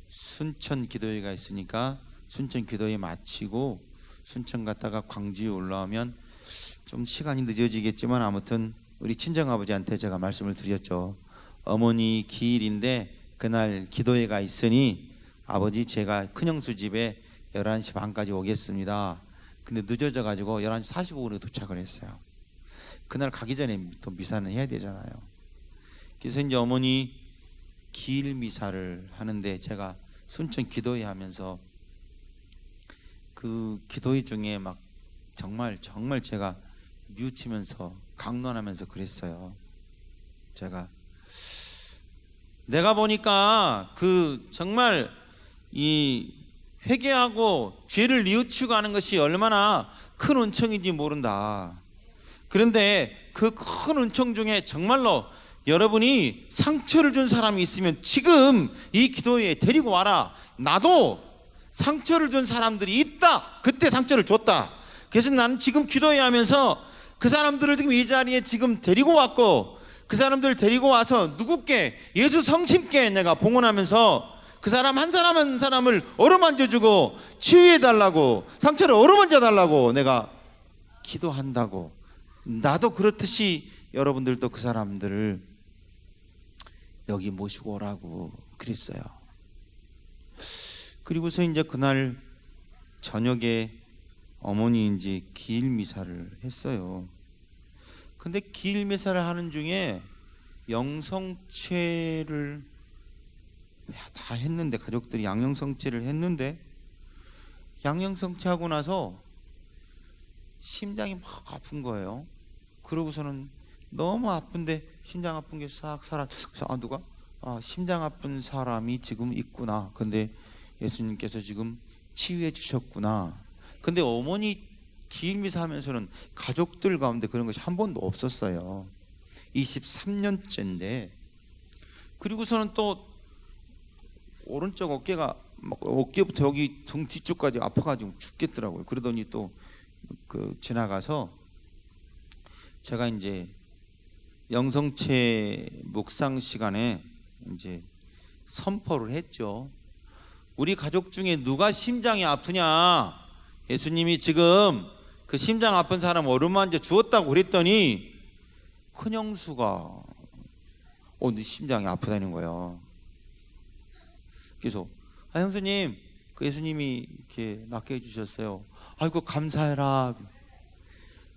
순천 기도회가 있으니까 순천 기도회 마치고 순천 갔다가 광주에 올라오면 좀 시간이 늦어지겠지만 아무튼 우리 친정아버지한테 제가 말씀을 드렸죠. 어머니 기일인데 그날 기도회가 있으니 아버지 제가 큰형수 집에 11시 반까지 오겠습니다. 근데 늦어져 가지고 11시 45분에 도착을 했어요. 그날 가기 전에 또 미사는 해야 되잖아요. 그래서 이제 어머니 기일 미사를 하는데 제가 순천 기도회 하면서 그 기도회 중에 막 정말 제가 뉘우치면서 강론하면서 그랬어요. 내가 보니까 그 정말 이 회개하고 죄를 뉘우치고 하는 것이 얼마나 큰 은총인지 모른다. 그런데 그 큰 은총 중에 정말로 여러분이 상처를 준 사람이 있으면 지금 이 기도회에 데리고 와라. 나도 상처를 준 사람들이 있다. 그때 상처를 줬다. 그래서 나는 지금 기도회 하면서 그 사람들을 지금 이 자리에 지금 데리고 왔고, 그 사람들을 데리고 와서 누구께 예수 성심께 내가 봉헌하면서 그 사람 한 사람 한 사람을 어루만져주고 치유해달라고, 상처를 어루만져달라고 내가 기도한다고. 나도 그렇듯이 여러분들도 그 사람들을 여기 모시고 오라고 그랬어요. 그리고서 이제 그날 저녁에 어머니 이제 기일 미사를 했어요. 근데 기일 미사를 하는 중에 영성체를 다 했는데, 가족들이 양영성체를 했는데 양영성체하고 나서 심장이 막 아픈 거예요. 그러고서는 너무 아픈데 심장 아픈 게 싹 그래서 누가 심장 아픈 사람이 지금 있구나. 근데 예수님께서 지금 치유해 주셨구나. 근데 어머니 기일미사 하면서는 가족들 가운데 그런 것이 한 번도 없었어요. 23년째인데. 그리고서는 또 오른쪽 어깨가 막 어깨부터 여기 등 뒤쪽까지 아파가지고 죽겠더라고요. 그러더니 또 그 지나가서 제가 이제 영성체 묵상 시간에 이제 선포를 했죠. 우리 가족 중에 누가 심장이 아프냐? 예수님이 지금 그 심장 아픈 사람 어루만져 주었다고 그랬더니 큰형수가 네 심장이 아프다는 거예요. 그래서 형수님, 그 예수님이 이렇게 낫게 해주셨어요. 아이고 감사해라.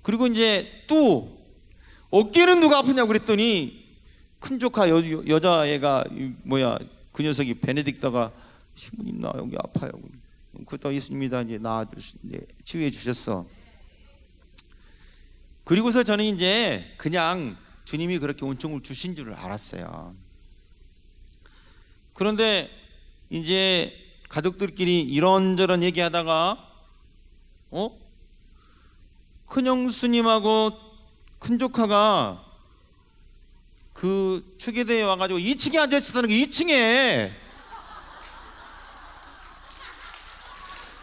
그리고 이제 또 어깨는 누가 아프냐고 그랬더니 큰 조카 여자애가 그 녀석이 베네딕더가 신부님 나 여기 아파요. 그때 예수님이 다 이제 치유해 주셨어. 그리고서 저는 이제 그냥 주님이 그렇게 은총을 주신 줄을 알았어요. 그런데 이제 가족들끼리 이런저런 얘기하다가 큰형수님하고 큰조카가 그 축의대에 와가지고 2층에 앉아있었다는 게 2층에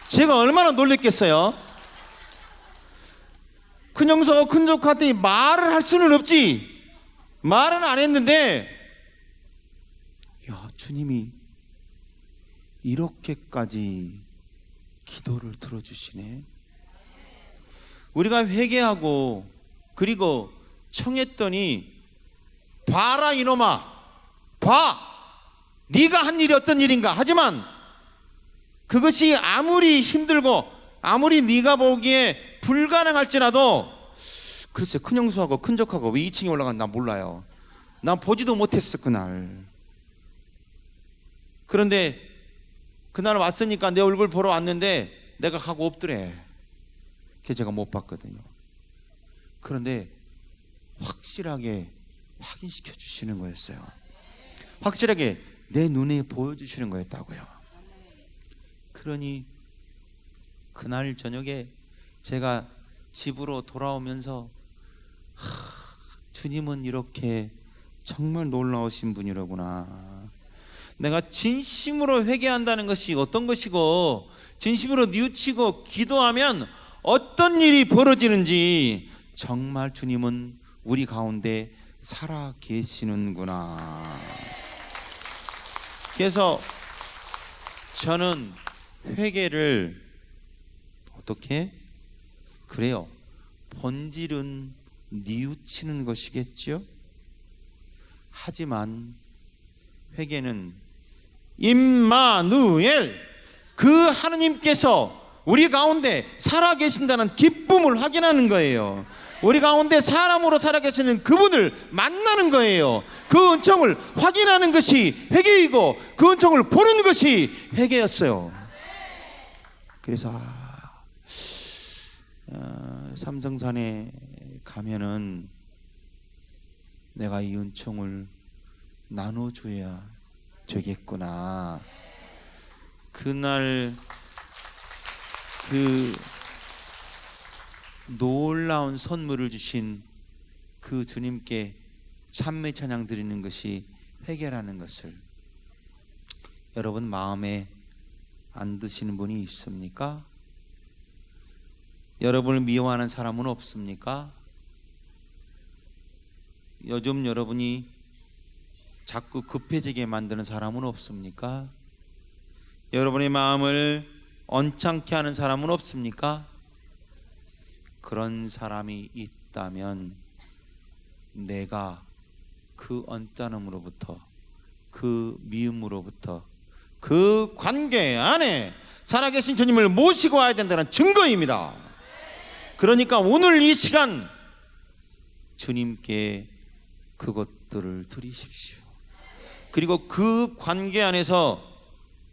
제가 얼마나 놀랬겠어요. 큰형서 큰조카한테 말을 할 수는 없지. 말은 안 했는데, 야, 주님이 이렇게까지 기도를 들어주시네. 우리가 회개하고 그리고 청했더니, 봐라 이놈아, 봐, 네가 한 일이 어떤 일인가. 하지만 그것이 아무리 힘들고 아무리 네가 보기에 불가능할지라도, 글쎄 큰형수하고 큰조카가 왜 2층에 올라갔나 몰라요. 난 보지도 못했어 그날. 그런데 그날 왔으니까 내 얼굴 보러 왔는데 내가 가고 없더래. 그래서 제가 못 봤거든요. 그런데 확실하게 확인시켜 주시는 거였어요. 확실하게 내 눈에 보여주시는 거였다고요. 그러니 그날 저녁에 제가 집으로 돌아오면서, 주님은 이렇게 정말 놀라우신 분이로구나. 내가 진심으로 회개한다는 것이 어떤 것이고, 진심으로 뉘우치고 기도하면 어떤 일이 벌어지는지 정말 주님은 우리 가운데 살아 계시는구나. 그래서 저는 회개를 어떻게? 그래요. 본질은 뉘우치는 것이겠죠. 하지만 회개는 임마누엘, 그 하느님께서 우리 가운데 살아 계신다는 기쁨을 확인하는 거예요. 우리 가운데 사람으로 살아 계시는 그분을 만나는 거예요. 그 은총을 확인하는 것이 회개이고, 그 은총을 보는 것이 회개였어요. 그래서 삼성산에 가면은 내가 이 은총을 나눠줘야 되겠구나. 그날 그 놀라운 선물을 주신 그 주님께 찬미 찬양 드리는 것이 회개라는 것을 여러분 마음에 안 드시는 분이 있습니까? 여러분을 미워하는 사람은 없습니까? 요즘 여러분이 자꾸 급해지게 만드는 사람은 없습니까? 여러분의 마음을 언짢게 하는 사람은 없습니까? 그런 사람이 있다면 내가 그 언짢음으로부터, 그 미움으로부터, 그 관계 안에 살아계신 주님을 모시고 와야 된다는 증거입니다. 그러니까 오늘 이 시간 주님께 그것들을 드리십시오. 그리고 그 관계 안에서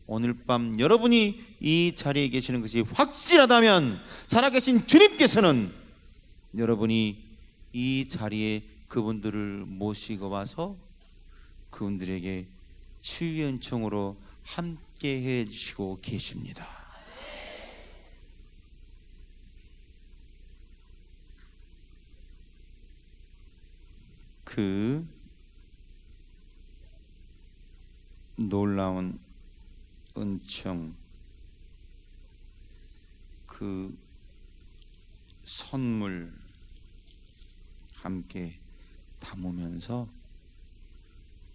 오늘 밤 여러분이 이 자리에 계시는 것이 확실하다면 살아계신 주님께서는 여러분이 이 자리에 그분들을 모시고 와서 그분들에게 치유의 은총으로 함께 해주시고 계십니다. 그 놀라운 은총, 그 선물 함께 담으면서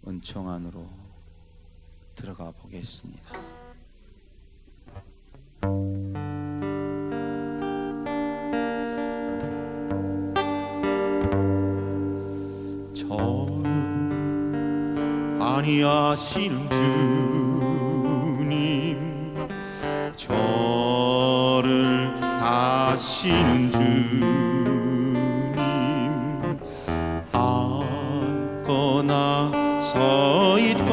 은총 안으로 들어가 보겠습니다. 저는 아니하시는 주님, 저를 다시는 주님, 앉거나 서 있거나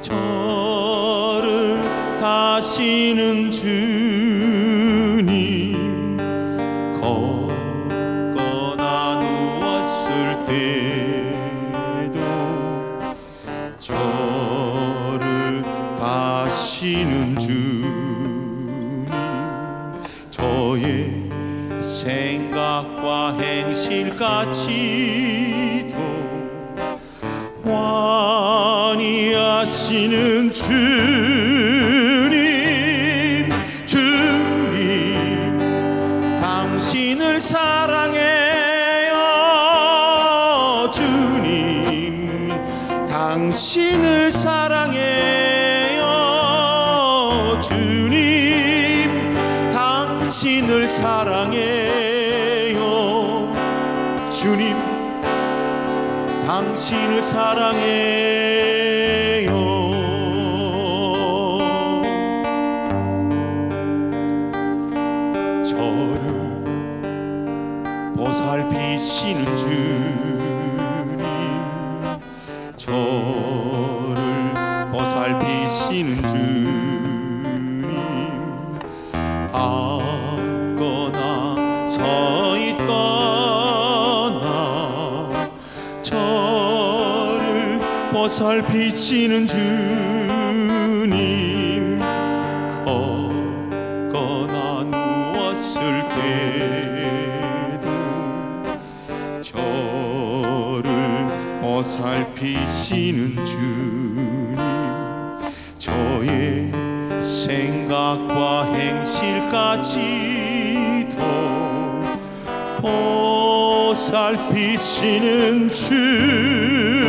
저를 다시는 주님, 걷거나 누웠을 때도 저를 다시는 주님, 저의 생각과 행실까지도 환히 하시는 주님, 당신을 사랑해요. 주님 당신을 사랑해요. 저를 보살피시는 주님, 저를 보살피시는 주님, 앉거나 서 있거나 저를 보살피시는 주님, 걷거나 누웠을 때도 저를 보살피시는 주님, 저의 생각과 행실까지도 보살피시는 주님,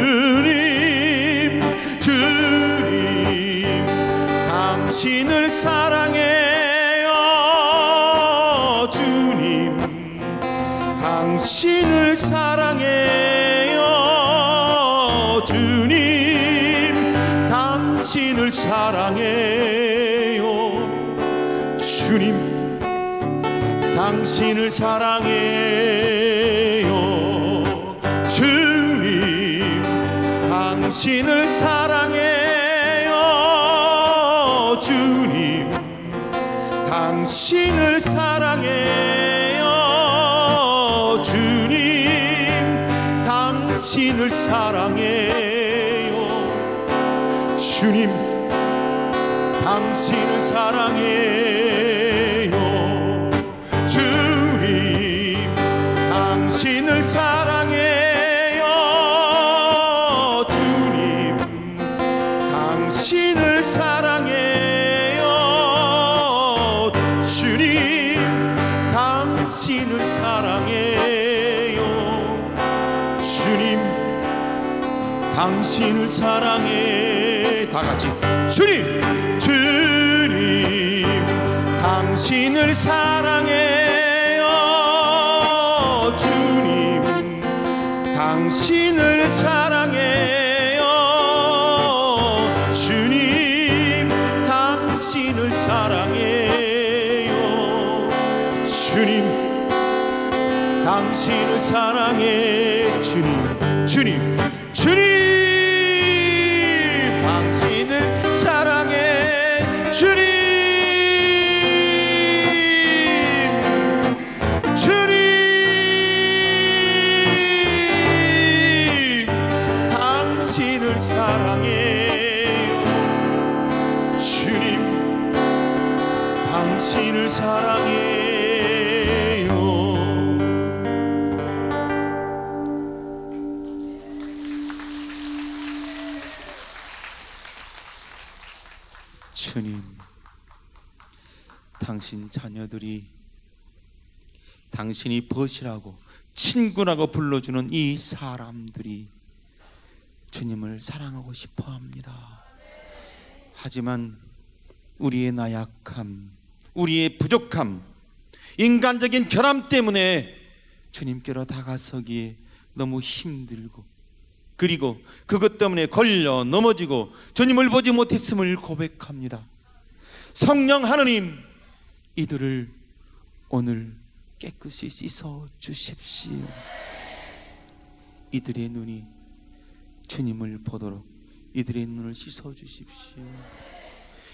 주님 당신을 사랑해요. 주님 당신을 사랑해요. 주님 당신을 사랑해요. 주님 당신을 사랑해요. 주님 당신을 사랑해요. 주님 당신을 사랑해요. 주님 당신을 사랑해요. 주님 당신을 사랑해요. 주님 당신을 사랑해요. 주님 당신을 사랑해요. 주님 당신을 사랑해요. 주님 당신을 사랑해. 다 같이 주님 주님 당신을 사랑해요. 주님 당신을 사랑해요. 주님 당신을 사랑해요. 주님 당신을 사랑해. 주님 주님 주님 당신을 사랑해. 주님 주님 당신을 사랑해요. 주님 당신을 사랑해요. 주님, 당신 자녀들이 당신이 벗이라고 친구라고 불러주는 이 사람들이 주님을 사랑하고 싶어 합니다. 하지만 우리의 나약함, 우리의 부족함, 인간적인 결함 때문에 주님께로 다가서기에 너무 힘들고, 그리고 그것 때문에 걸려 넘어지고 주님을 보지 못했음을 고백합니다. 성령 하느님, 이들을 오늘 깨끗이 씻어 주십시오. 이들의 눈이 주님을 보도록 이들의 눈을 씻어 주십시오.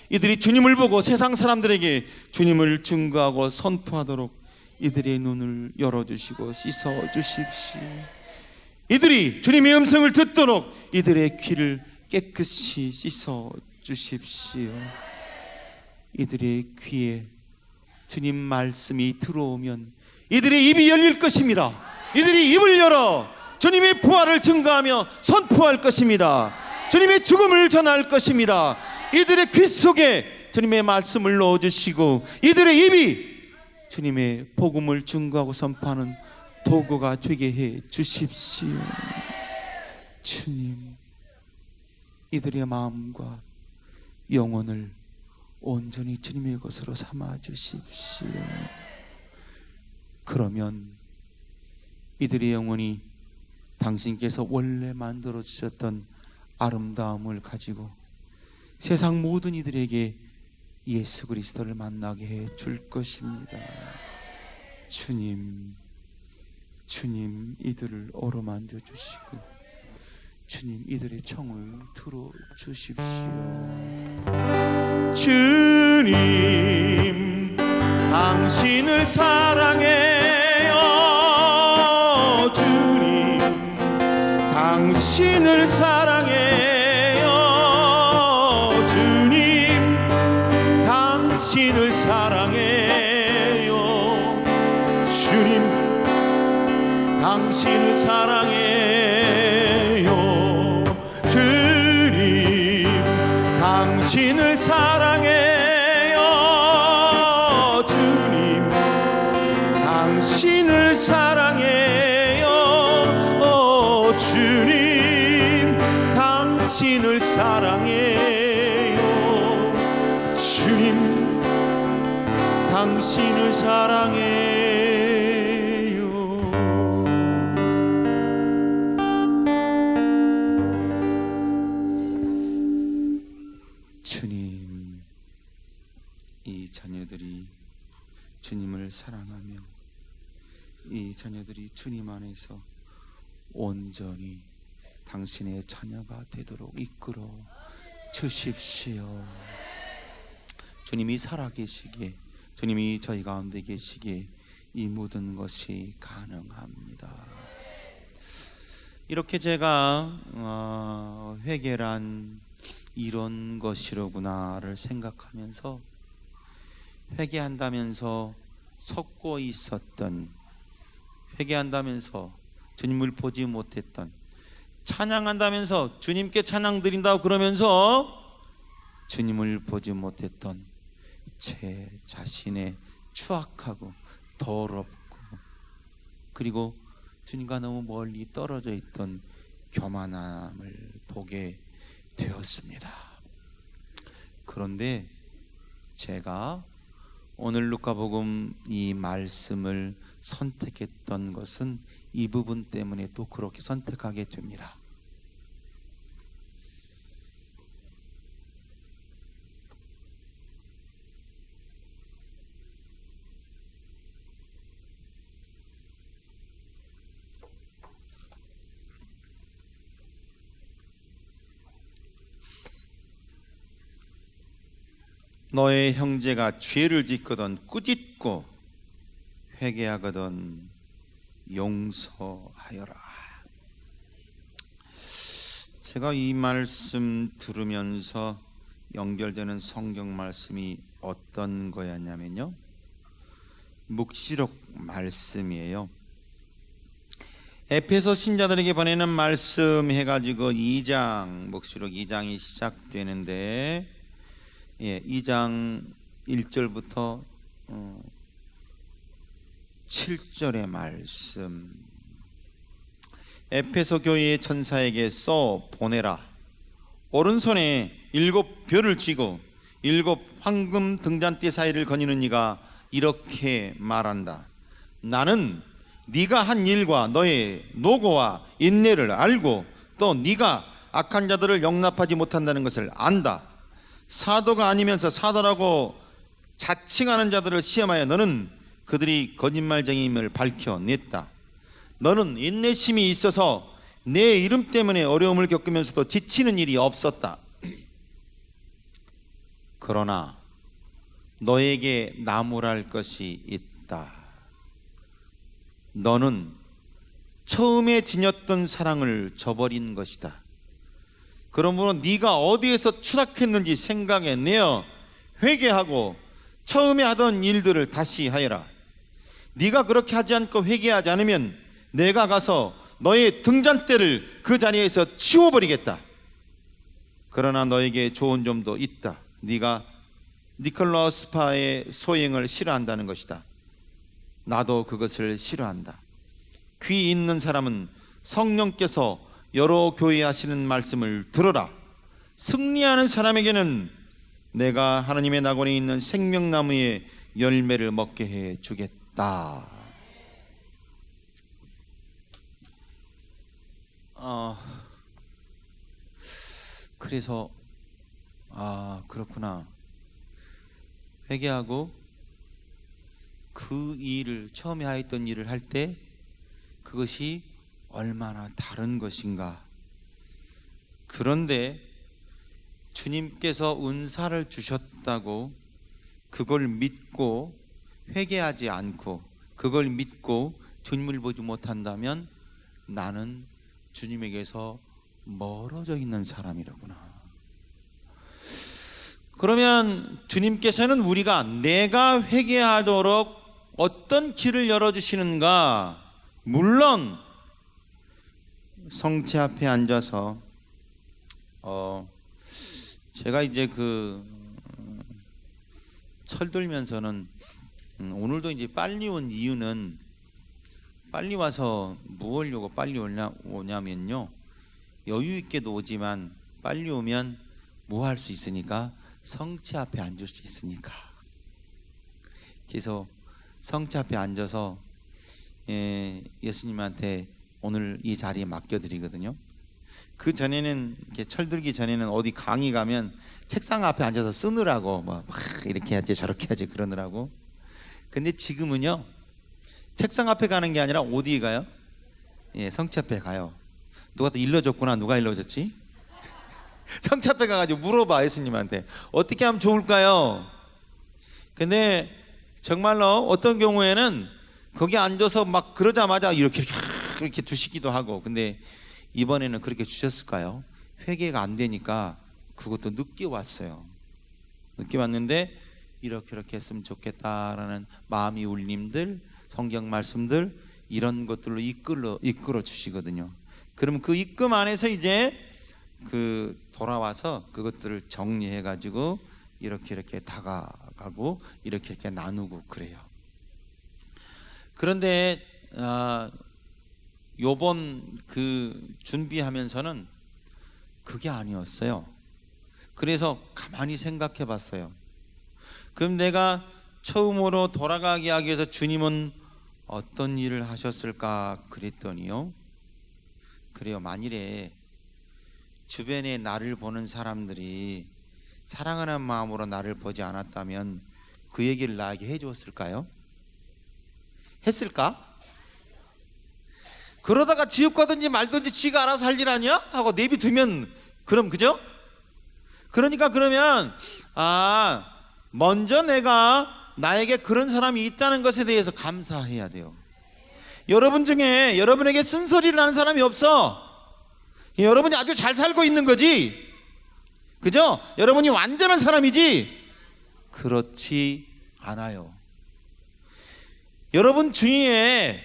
이들이 주님을 보고 세상 사람들에게 주님을 증거하고 선포하도록 이들의 눈을 열어주시고 씻어 주십시오. 이들이 주님의 음성을 듣도록 이들의 귀를 깨끗이 씻어 주십시오. 이들의 귀에 주님 말씀이 들어오면 이들의 입이 열릴 것입니다. 이들이 입을 열어 주님의 부활을 증거하며 선포할 것입니다. 주님의 죽음을 전할 것입니다. 이들의 귀 속에 주님의 말씀을 넣어주시고 이들의 입이 주님의 복음을 증거하고 선포하는 도구가 되게 해 주십시오. 주님, 이들의 마음과 영혼을 온전히 주님의 것으로 삼아 주십시오. 그러면 이들의 영혼이 당신께서 원래 만들어 주셨던 아름다움을 가지고 세상 모든 이들에게 예수 그리스도를 만나게 해 줄 것입니다. 주님, 주님 이들을 어루만져 주시고 주님 이들의 청을 들어 주십시오. 주님 당신을 사랑해요. 주님 당신을 사랑해요. 주님 당신을 사랑해요. 주님 당신을 사랑해요. 주님 당신을 사랑해요. 주님 당신을 사랑해요. 주님 당신을 사랑해요. 주님 당신을 사랑해요. 주님, 이 자녀들이 주님을 사랑하며 이 자녀들이 주님 안에서 온전히 당신의 자녀가 되도록 이끌어 주십시오. 주님이 살아계시기에, 주님이 저희 가운데 계시기에 이 모든 것이 가능합니다. 이렇게 제가 회개란 이런 것이로구나를 생각하면서 회개한다면서 섞고 있었던, 회개한다면서 주님을 보지 못했던, 찬양한다면서 주님께 찬양 드린다고 그러면서 주님을 보지 못했던 제 자신의 추악하고 더럽고 그리고 주님과 너무 멀리 떨어져 있던 교만함을 보게 되었습니다. 그런데 제가 오늘 루카복음 이 말씀을 선택했던 것은 이 부분 때문에 또 그렇게 선택하게 됩니다. 너의 형제가 죄를 짓거든 꾸짖고 회개하거든 용서하여라. 제가 이 말씀 들으면서 연결되는 성경 말씀이 어떤 거였냐면요, 묵시록 말씀이에요. 에페소 신자들에게 보내는 말씀 해가지고 2장, 묵시록 2장이 시작되는데 2장 1절부터 7절의 말씀, 에페소 교회의 천사에게 써 보내라. 오른손에 7별을 쥐고 7 황금 등잔대 사이를 거니는 이가 이렇게 말한다. 나는 네가 한 일과 너의 노고와 인내를 알고 또 네가 악한 자들을 용납하지 못한다는 것을 안다. 사도가 아니면서 사도라고 자칭하는 자들을 시험하여 너는 그들이 거짓말쟁이임을 밝혀냈다. 너는 인내심이 있어서 내 이름 때문에 어려움을 겪으면서도 지치는 일이 없었다. 그러나 너에게 나무랄 것이 있다. 너는 처음에 지녔던 사랑을 저버린 것이다. 그러므로 네가 어디에서 추락했는지 생각해내어 회개하고 처음에 하던 일들을 다시 하여라. 네가 그렇게 하지 않고 회개하지 않으면 내가 가서 너의 등잔대를 그 자리에서 치워버리겠다. 그러나 너에게 좋은 점도 있다. 네가 니콜라우스파의 소행을 싫어한다는 것이다. 나도 그것을 싫어한다. 귀 있는 사람은 성령께서 여러 교회 하시는 말씀을 들어라. 승리하는 사람에게는 내가 하나님의 낙원에 있는 생명나무의 열매를 먹게 해 주겠다. 그래서 그렇구나. 회개하고 그 일을, 처음에 하였던 일을 할 때 그것이 얼마나 다른 것인가. 그런데 주님께서 은사를 주셨다고 그걸 믿고 회개하지 않고 그걸 믿고 주님을 보지 못한다면 나는 주님에게서 멀어져 있는 사람이라구나. 그러면 주님께서는 우리가 내가 회개하도록 어떤 길을 열어주시는가? 물론 성체 앞에 앉아서 제가 이제 철들면서는 오늘도 이제 빨리 온 이유는, 빨리 와서 뭐 하려고 빨리 오냐면요, 여유 있게도 오지만 빨리 오면 뭐 할 수 있으니까, 성체 앞에 앉을 수 있으니까. 그래서 성체 앞에 앉아서 예수님한테 오늘 이 자리에 맡겨드리거든요. 그 전에는, 이렇게 철들기 전에는 어디 강의 가면 책상 앞에 앉아서 쓰느라고 막 이렇게 해야지 저렇게 해야지 그러느라고. 근데 지금은요, 책상 앞에 가는 게 아니라 어디에 가요? 성체 앞에 가요. 누가 또 일러줬구나. 누가 일러줬지? 성체 앞에 가가지고 물어봐, 예수님한테 어떻게 하면 좋을까요? 근데 정말로 어떤 경우에는 거기 앉아서 막 그러자마자 이렇게 주시기도 하고. 근데 이번에는 그렇게 주셨을까요? 회개가 안 되니까 그것도 늦게 왔어요. 늦게 왔는데 이렇게 했으면 좋겠다라는 마음이 울림들, 성경 말씀들, 이런 것들로 이끌어 주시거든요. 그럼 그 입금 안에서 이제 돌아와서 그것들을 정리해 가지고 이렇게 다가가고 이렇게 나누고 그래요. 그런데 요번 준비하면서는 그게 아니었어요. 그래서 가만히 생각해 봤어요. 그럼 내가 처음으로 돌아가게 하기 위해서 주님은 어떤 일을 하셨을까 그랬더니요, 그래요, 만일에 주변에 나를 보는 사람들이 사랑하는 마음으로 나를 보지 않았다면 그 얘기를 나에게 해주었을까요? 했을까? 그러다가 지옥 가든지 말든지 지가 알아서 할 일 아니야? 하고 내비두면, 그럼 그죠? 그러니까 그러면 먼저 내가 나에게 그런 사람이 있다는 것에 대해서 감사해야 돼요. 여러분 중에 여러분에게 쓴소리를 하는 사람이 없어. 여러분이 아주 잘 살고 있는 거지, 그죠? 여러분이 완전한 사람이지. 그렇지 않아요. 여러분 주위에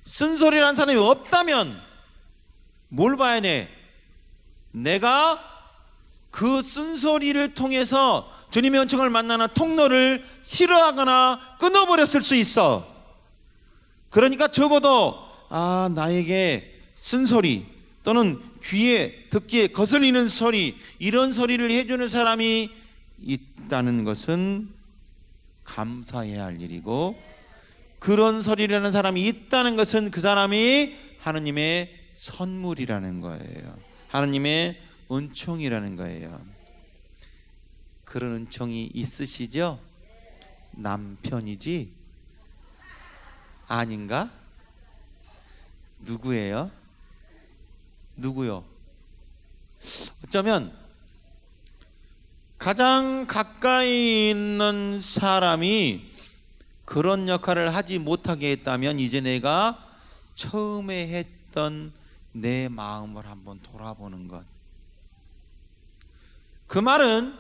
쓴소리를 하는 사람이 없다면 뭘 봐야 돼? 내가 그 쓴소리를 통해서 주님의 은총을 만나는 통로를 싫어하거나 끊어버렸을 수 있어. 그러니까 적어도 나에게 쓴소리 또는 귀에 듣기에 거슬리는 소리, 이런 소리를 해주는 사람이 있다는 것은 감사해야 할 일이고, 그런 소리를 하는 사람이 있다는 것은 그 사람이 하느님의 선물이라는 거예요. 하느님의 은총이라는 거예요. 그런 은총이 있으시죠? 남편이지? 아닌가? 누구예요? 누구요? 어쩌면 가장 가까이 있는 사람이 그런 역할을 하지 못하게 했다면 이제 내가 처음에 했던 내 마음을 한번 돌아보는 것. 그 말은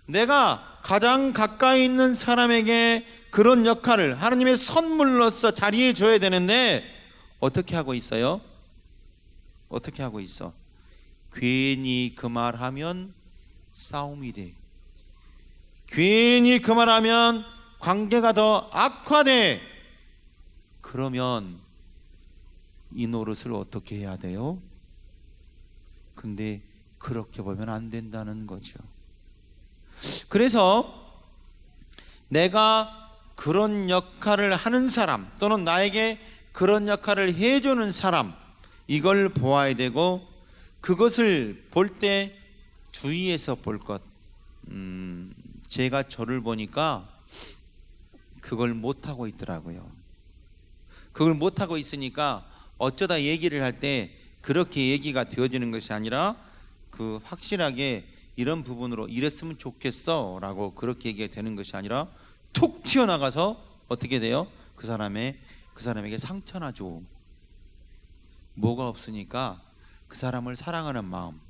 내가 가장 가까이 있는 사람에게 그런 역할을 하나님의 선물로서 자리해 줘야 되는데 어떻게 하고 있어요? 어떻게 하고 있어? 괜히 그 말하면 싸움이 돼. 괜히 그 말하면 관계가 더 악화돼. 그러면 이 노릇을 어떻게 해야 돼요? 근데 그렇게 보면 안 된다는 거죠. 그래서 내가 그런 역할을 하는 사람 또는 나에게 그런 역할을 해주는 사람, 이걸 보아야 되고, 그것을 볼 때 주위에서 볼 것. 제가 저를 보니까 그걸 못하고 있더라고요. 그걸 못하고 있으니까 어쩌다 얘기를 할 때 그렇게 얘기가 되어지는 것이 아니라, 그 확실하게 이런 부분으로 이랬으면 좋겠어 라고 그렇게 얘기가 되는 것이 아니라 툭 튀어나가서 어떻게 돼요? 그 사람에게 상처나죠. 뭐가 없으니까 그 사람을 사랑하는 마음,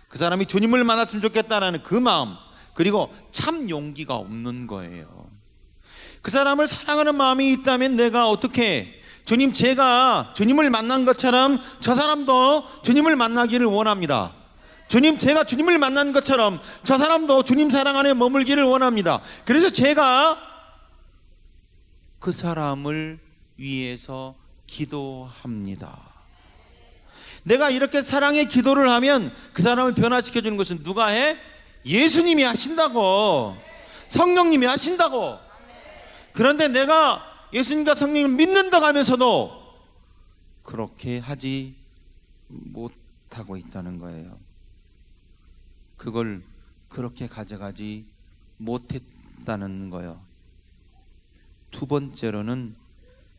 그 사람이 주님을 만났으면 좋겠다라는 그 마음, 그리고 참 용기가 없는 거예요. 그 사람을 사랑하는 마음이 있다면 내가 어떻게, 제가 주님을 만난 것처럼 저 사람도 주님을 만나기를 원합니다. 제가 주님을 만난 것처럼 저 사람도 주님 사랑 안에 머물기를 원합니다. 그래서 제가 그 사람을 위해서 기도합니다. 내가 이렇게 사랑의 기도를 하면 그 사람을 변화시켜 주는 것은 누가 해? 예수님이 하신다고, 성령님이 하신다고. 그런데 내가 예수님과 성령님을 믿는다고 하면서도 그렇게 하지 못하고 있다는 거예요. 그걸 그렇게 가져가지 못했다는 거예요. 두 번째로는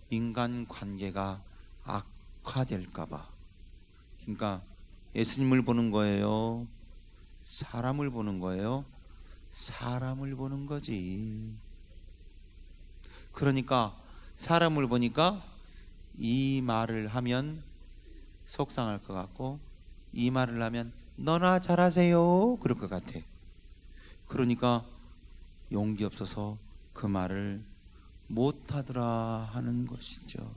인간관계가 악화될까 봐. 그러니까 예수님을 보는 거예요? 사람을 보는 거예요? 사람을 보는 거지. 그러니까 사람을 보니까 이 말을 하면 속상할 것 같고, 이 말을 하면 너나 잘하세요 그럴 것 같아. 그러니까 용기 없어서 그 말을 못하더라 하는 것이죠.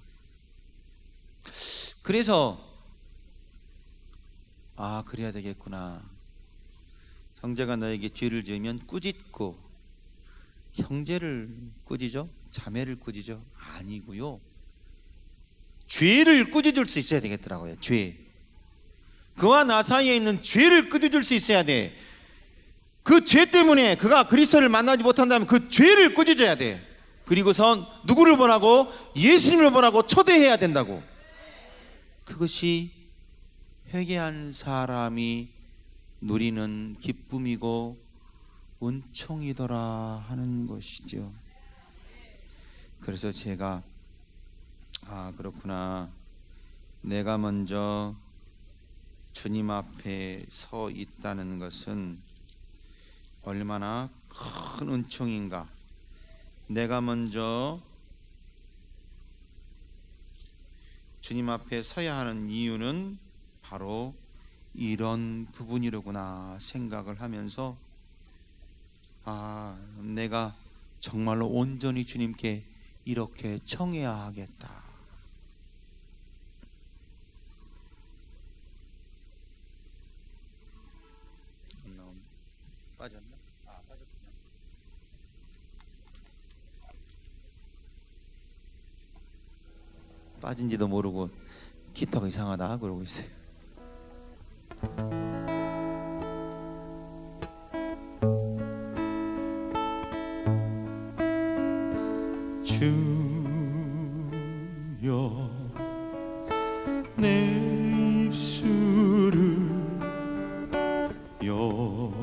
그래서 그래야 되겠구나. 형제가 너에게 죄를 지으면 꾸짖고, 형제를 꾸짖어? 자매를 꾸짖어? 아니고요, 죄를 꾸짖을 수 있어야 되겠더라고요. 죄, 그와 나 사이에 있는 죄를 꾸짖을 수 있어야 돼. 그 죄 때문에 그가 그리스도를 만나지 못한다면 그 죄를 꾸짖어야 돼. 그리고선 누구를 보라고? 예수님을 보라고 초대해야 된다고. 그것이 회개한 사람이 누리는 기쁨이고 은총이더라 하는 것이죠. 그래서 제가 그렇구나, 내가 먼저 주님 앞에 서 있다는 것은 얼마나 큰 은총인가. 내가 먼저 주님 앞에 서야 하는 이유는 바로 이런 부분이로구나 생각을 하면서, 내가 정말로 온전히 주님께 이렇게 청해야 하겠다. 빠졌나? 빠졌구나. 빠진지도 모르고 기타가 이상하다 그러고 있어요. 주여 내 입술을 열어주소서.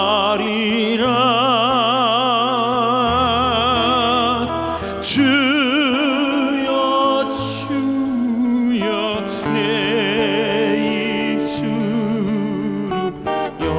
전하리라. 주여 주여 내 입술을 열어주소서.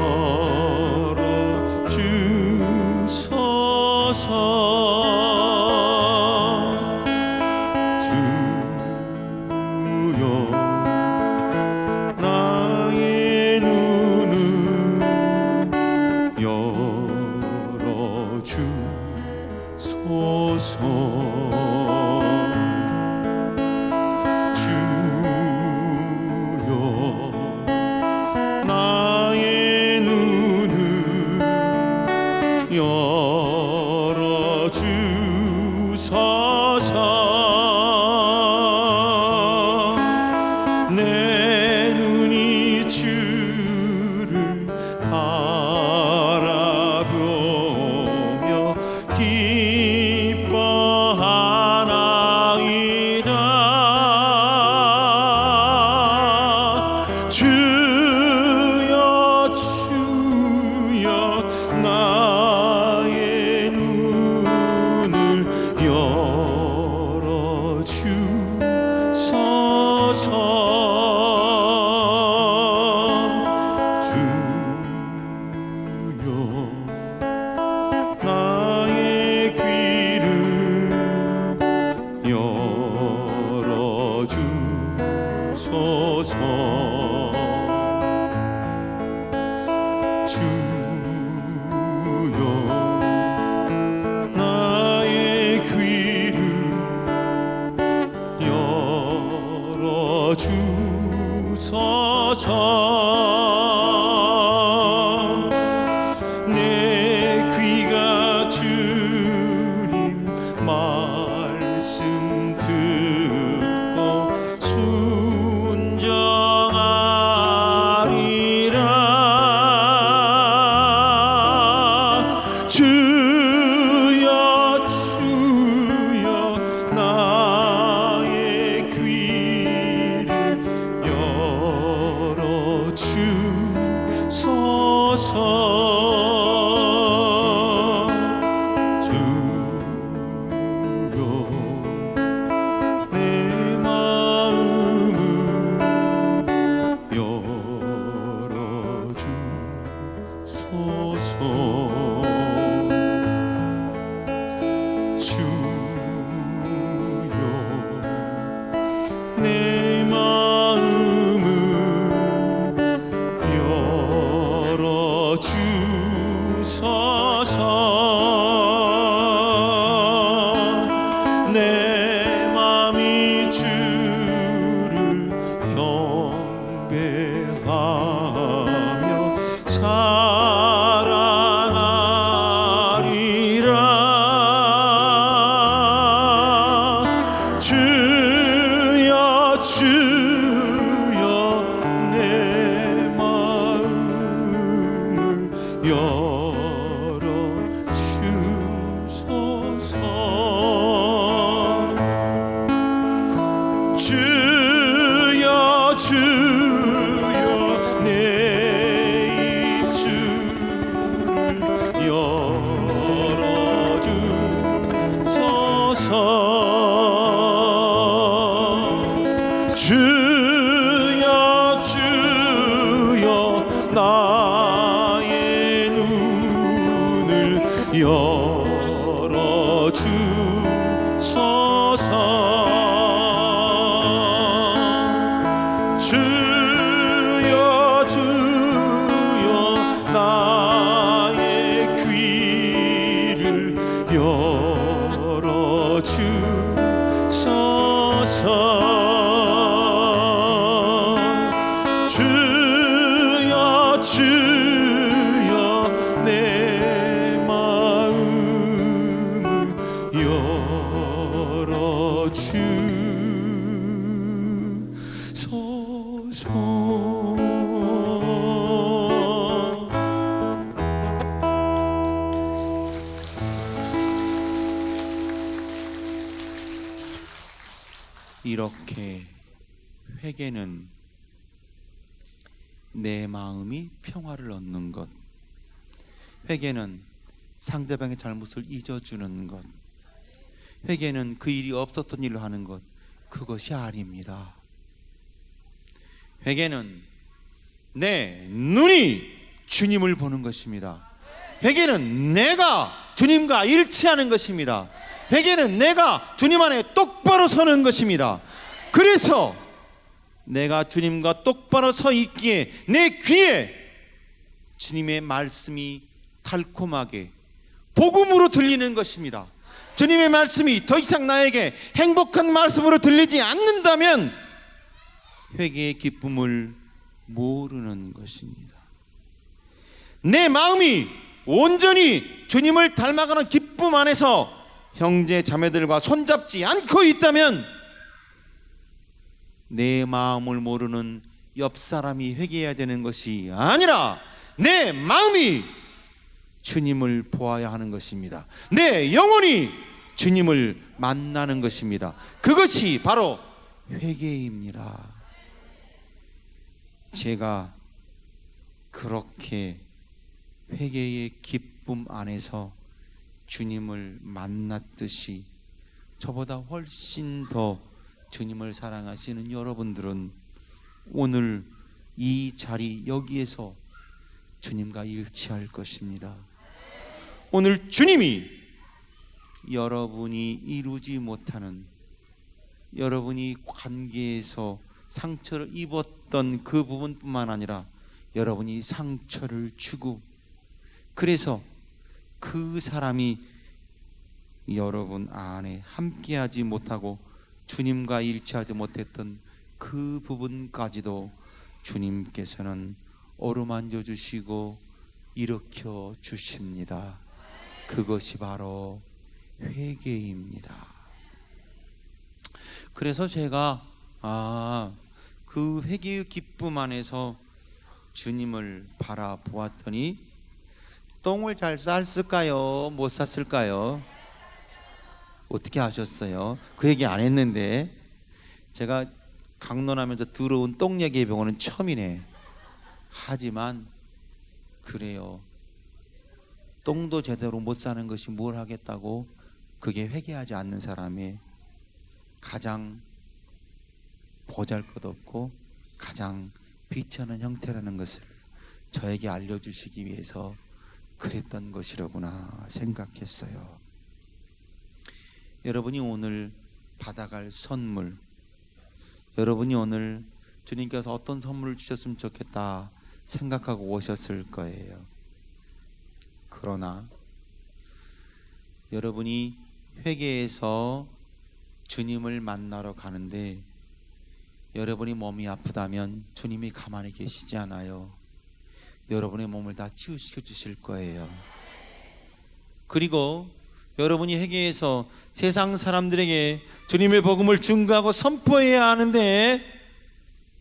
나의 눈을 열어주소서. 주여 나의 귀를 열어주소서. 주여 나의 귀를 열어주소서. 내 귀가 주님 말씀 듣고 순종하리라. 주여 주여 나의 귀를 열어주소서. 주여 내 마음을 열어주소서. 주여 내 마음을 열어주소서. 내 맘이 주를 경배하며 사랑하리라. 주여 주여 내 마음을 열어주소서. 주여 주여 내 입술을 열어주소서. 주여 주여 나의 눈을 열어주소서. 주여 주여 나의 귀를 열어주소서. 주여 주여 내 마음을 열어주소서. 이렇게 회개는 내 마음이 평화를 얻는 것, 회개는 상대방의 잘못을 잊어주는 것, 회개는 그 일이 없었던 일을 하는 것, 그것이 아닙니다. 회개는 내 눈이 주님을 보는 것입니다. 회개는 내가 주님과 일치하는 것입니다. 회개는 내가 주님 안에 똑바로 서는 것입니다. 그래서 내가 주님과 똑바로 서 있기에 내 귀에 주님의 말씀이 달콤하게 복음으로 들리는 것입니다. 주님의 말씀이 더 이상 나에게 행복한 말씀으로 들리지 않는다면 회개의 기쁨을 모르는 것입니다. 내 마음이 온전히 주님을 닮아가는 기쁨 안에서 형제 자매들과 손잡지 않고 있다면 내 마음을 모르는 옆 사람이 회개해야 되는 것이 아니라 내 마음이 주님을 보아야 하는 것입니다. 내 영혼이 주님을 만나는 것입니다. 그것이 바로 회개입니다. 제가 그렇게 회개의 기쁨 안에서 주님을 만났듯이 저보다 훨씬 더 주님을 사랑하시는 여러분들은 오늘 이 자리 여기에서 주님과 일치할 것입니다. 오늘 주님이 여러분이 이루지 못하는, 여러분이 관계에서 상처를 입었던 그 부분뿐만 아니라 여러분이 상처를 주고, 그래서 그 사람이 여러분 안에 함께하지 못하고 주님과 일치하지 못했던 그 부분까지도 주님께서는 어루만져 주시고 일으켜 주십니다. 그것이 바로 회개입니다. 그래서 제가 그 회개의 기쁨 안에서 주님을 바라보았더니 똥을 잘 쌌을까요? 못 쌌을까요? 어떻게 아셨어요? 그 얘기 안 했는데 제가 강론하면서 들어온 똥 얘기의 병원은 처음이네. 하지만 그래요. 똥도 제대로 못 싸는 것이 뭘 하겠다고, 그게 회개하지 않는 사람의 가장 보잘것없고 가장 비천한 형태라는 것을 저에게 알려주시기 위해서 그랬던 것이로구나 생각했어요. 여러분이 오늘 받아갈 선물, 여러분이 오늘 주님께서 어떤 선물을 주셨으면 좋겠다 생각하고 오셨을 거예요. 그러나 여러분이 회개해서 주님을 만나러 가는데 여러분이 몸이 아프다면 주님이 가만히 계시지 않아요. 여러분의 몸을 다 치유시켜 주실 거예요. 그리고 여러분이 회개해서 세상 사람들에게 주님의 복음을 증거하고 선포해야 하는데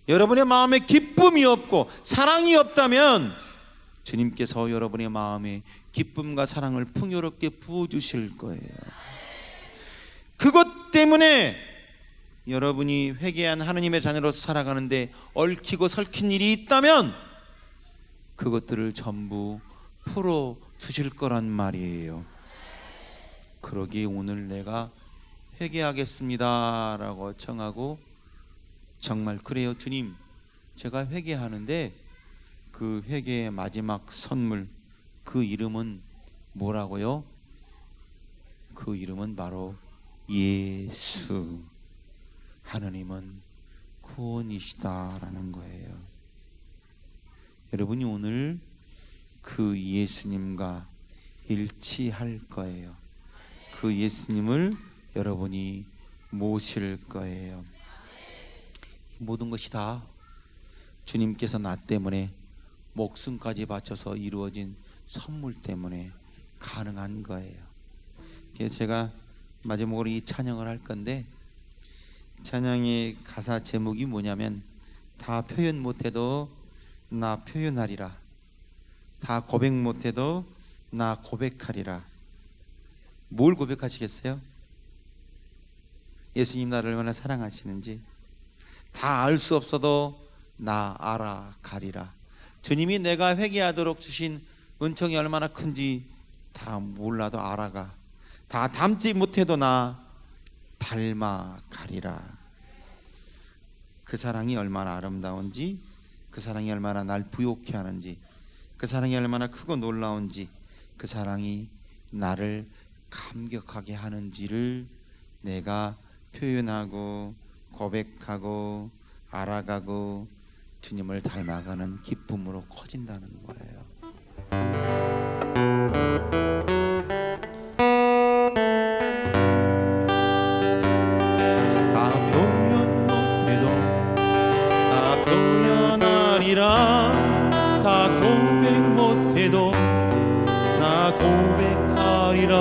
여러분의 마음에 기쁨이 없고 사랑이 없다면 주님께서 여러분의 마음에 기쁨과 사랑을 풍요롭게 부어주실 거예요. 그것 때문에 여러분이 회개한 하나님의 자녀로서 살아가는데 얽히고 설킨 일이 있다면 그것들을 전부 풀어주실 거란 말이에요. 그러기에 오늘 내가 회개하겠습니다 라고 청하고, 정말 그래요 주님, 제가 회개하는데 그 회개의 마지막 선물, 그 이름은 뭐라고요? 그 이름은 바로 예수. 하나님은 구원이시다라는 거예요. 여러분이 오늘 그 예수님과 일치할 거예요. 그 예수님을 여러분이 모실 거예요. 모든 것이 다 주님께서 나 때문에 목숨까지 바쳐서 이루어진 선물 때문에 가능한 거예요. 그래서 제가 마지막으로 이 찬양을 할 건데, 찬양의 가사 제목이 뭐냐면 다 표현 못해도 나 표현하리라, 다 고백 못해도 나 고백하리라. 뭘 고백하시겠어요? 예수님 나를 얼마나 사랑하시는지 다 알 수 없어도 나 알아가리라. 주님이 내가 회개하도록 주신 은총이 얼마나 큰지 다 몰라도 알아가. 다 닮지 못해도 나 닮아가리라. 그 사랑이 얼마나 아름다운지, 그 사랑이 얼마나 날 부욕해 하는지, 그 사랑이 얼마나 크고 놀라운지, 그 사랑이 나를 감격하게 하는지를 내가 표현하고 고백하고 알아가고 주님을 닮아가는 기쁨으로 커진다는 거예요. 다 표현 못해도 다 표현하리라. 다 고백 못해도 나 고백하리라.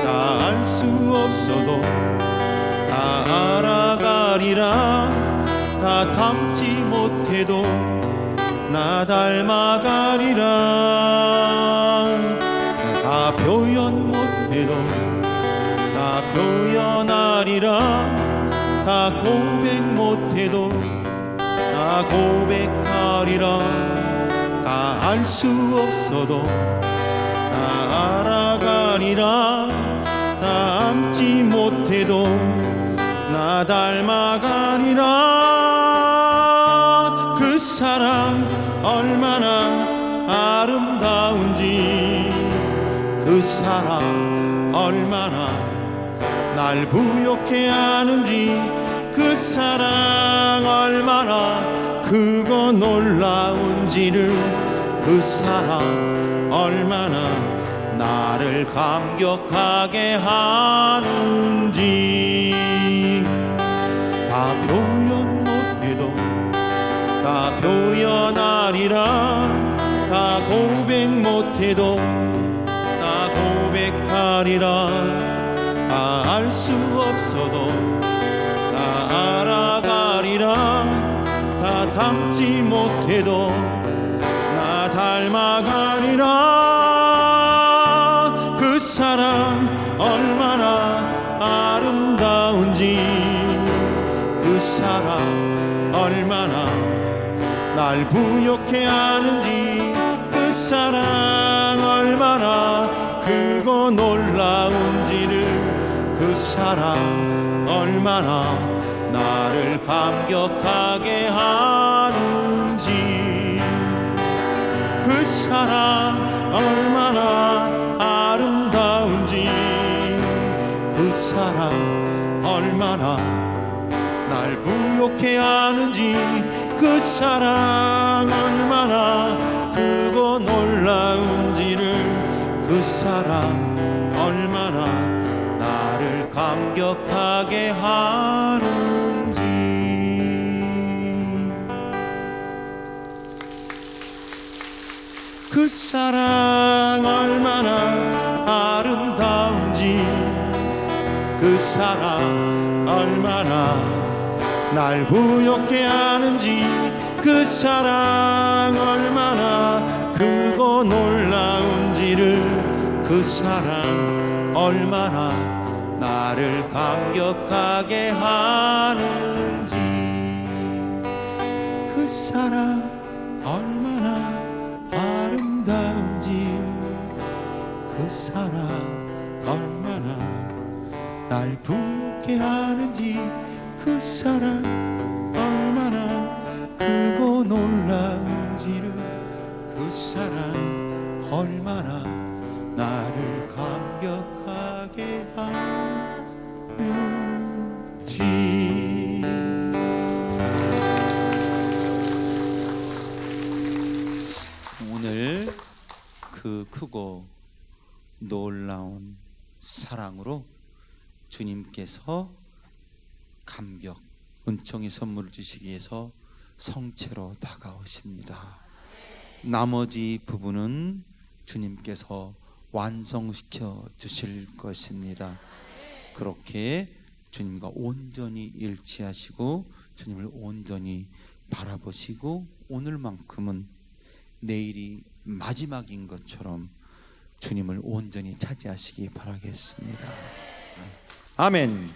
다 알 수 없어도 다 알아가리라. 다 닮지 못해도 나 닮아가리라. 다 표현 못해도 다 표현하리라. 다 고백 못해도 다 고백하리라. 다 다 알 수 없어도 다 알아가리라. 닮지 못해도 나 닮아가리라. 그 사랑 얼마나 아름다운지, 그 사랑 얼마나 날 부욕해 하는지, 그 사랑 얼마나 크고 놀라운지를, 그 사랑 얼마나 나를 감격하게 하는지. 다 표현 못해도 다 표현하리라. 다 고백 못해도 다 고백하리라. 다 알 수 없어도 다 알아가리라. 다 닮지 못해도 나 닮아가리라. 그 사랑 얼마나 아름다운지, 그 사랑 얼마나 날 부욕해 하는지, 그 사랑 얼마나 크고 놀라운지를, 그 사랑 얼마나 나를 감격하게 하는지, 그 사랑 얼마나 아름다운지, 그 사랑 얼마나 날 부욕해 하는지, 그 사랑 얼마나 크고 놀라운지를, 그 사랑 얼마나 나를 감격하게 하는지. 그 사랑 얼마나 아름다운지, 그 사랑 얼마나 날 부욕해 하는지, 그 사랑 얼마나 크고 놀라운지를, 그 사랑 얼마나 나를 감격하게 하는지, 그 사랑 얼마나 아름다운지, 그 사랑 얼마나 날 부게 하는지, 그 사랑 얼마나 크고 놀라운지를, 그 사랑 얼마나 나를 감격하게 하는지. 오늘 그 크고 놀라운 사랑으로 주님께서 감격, 은총의 선물을 주시기 위해서 성체로 다가오십니다. 나머지 부분은 주님께서 완성시켜 주실 것입니다. 그렇게 주님과 온전히 일치하시고 주님을 온전히 바라보시고, 오늘만큼은 내일이 마지막인 것처럼 주님을 온전히 차지하시기 바라겠습니다. 아멘.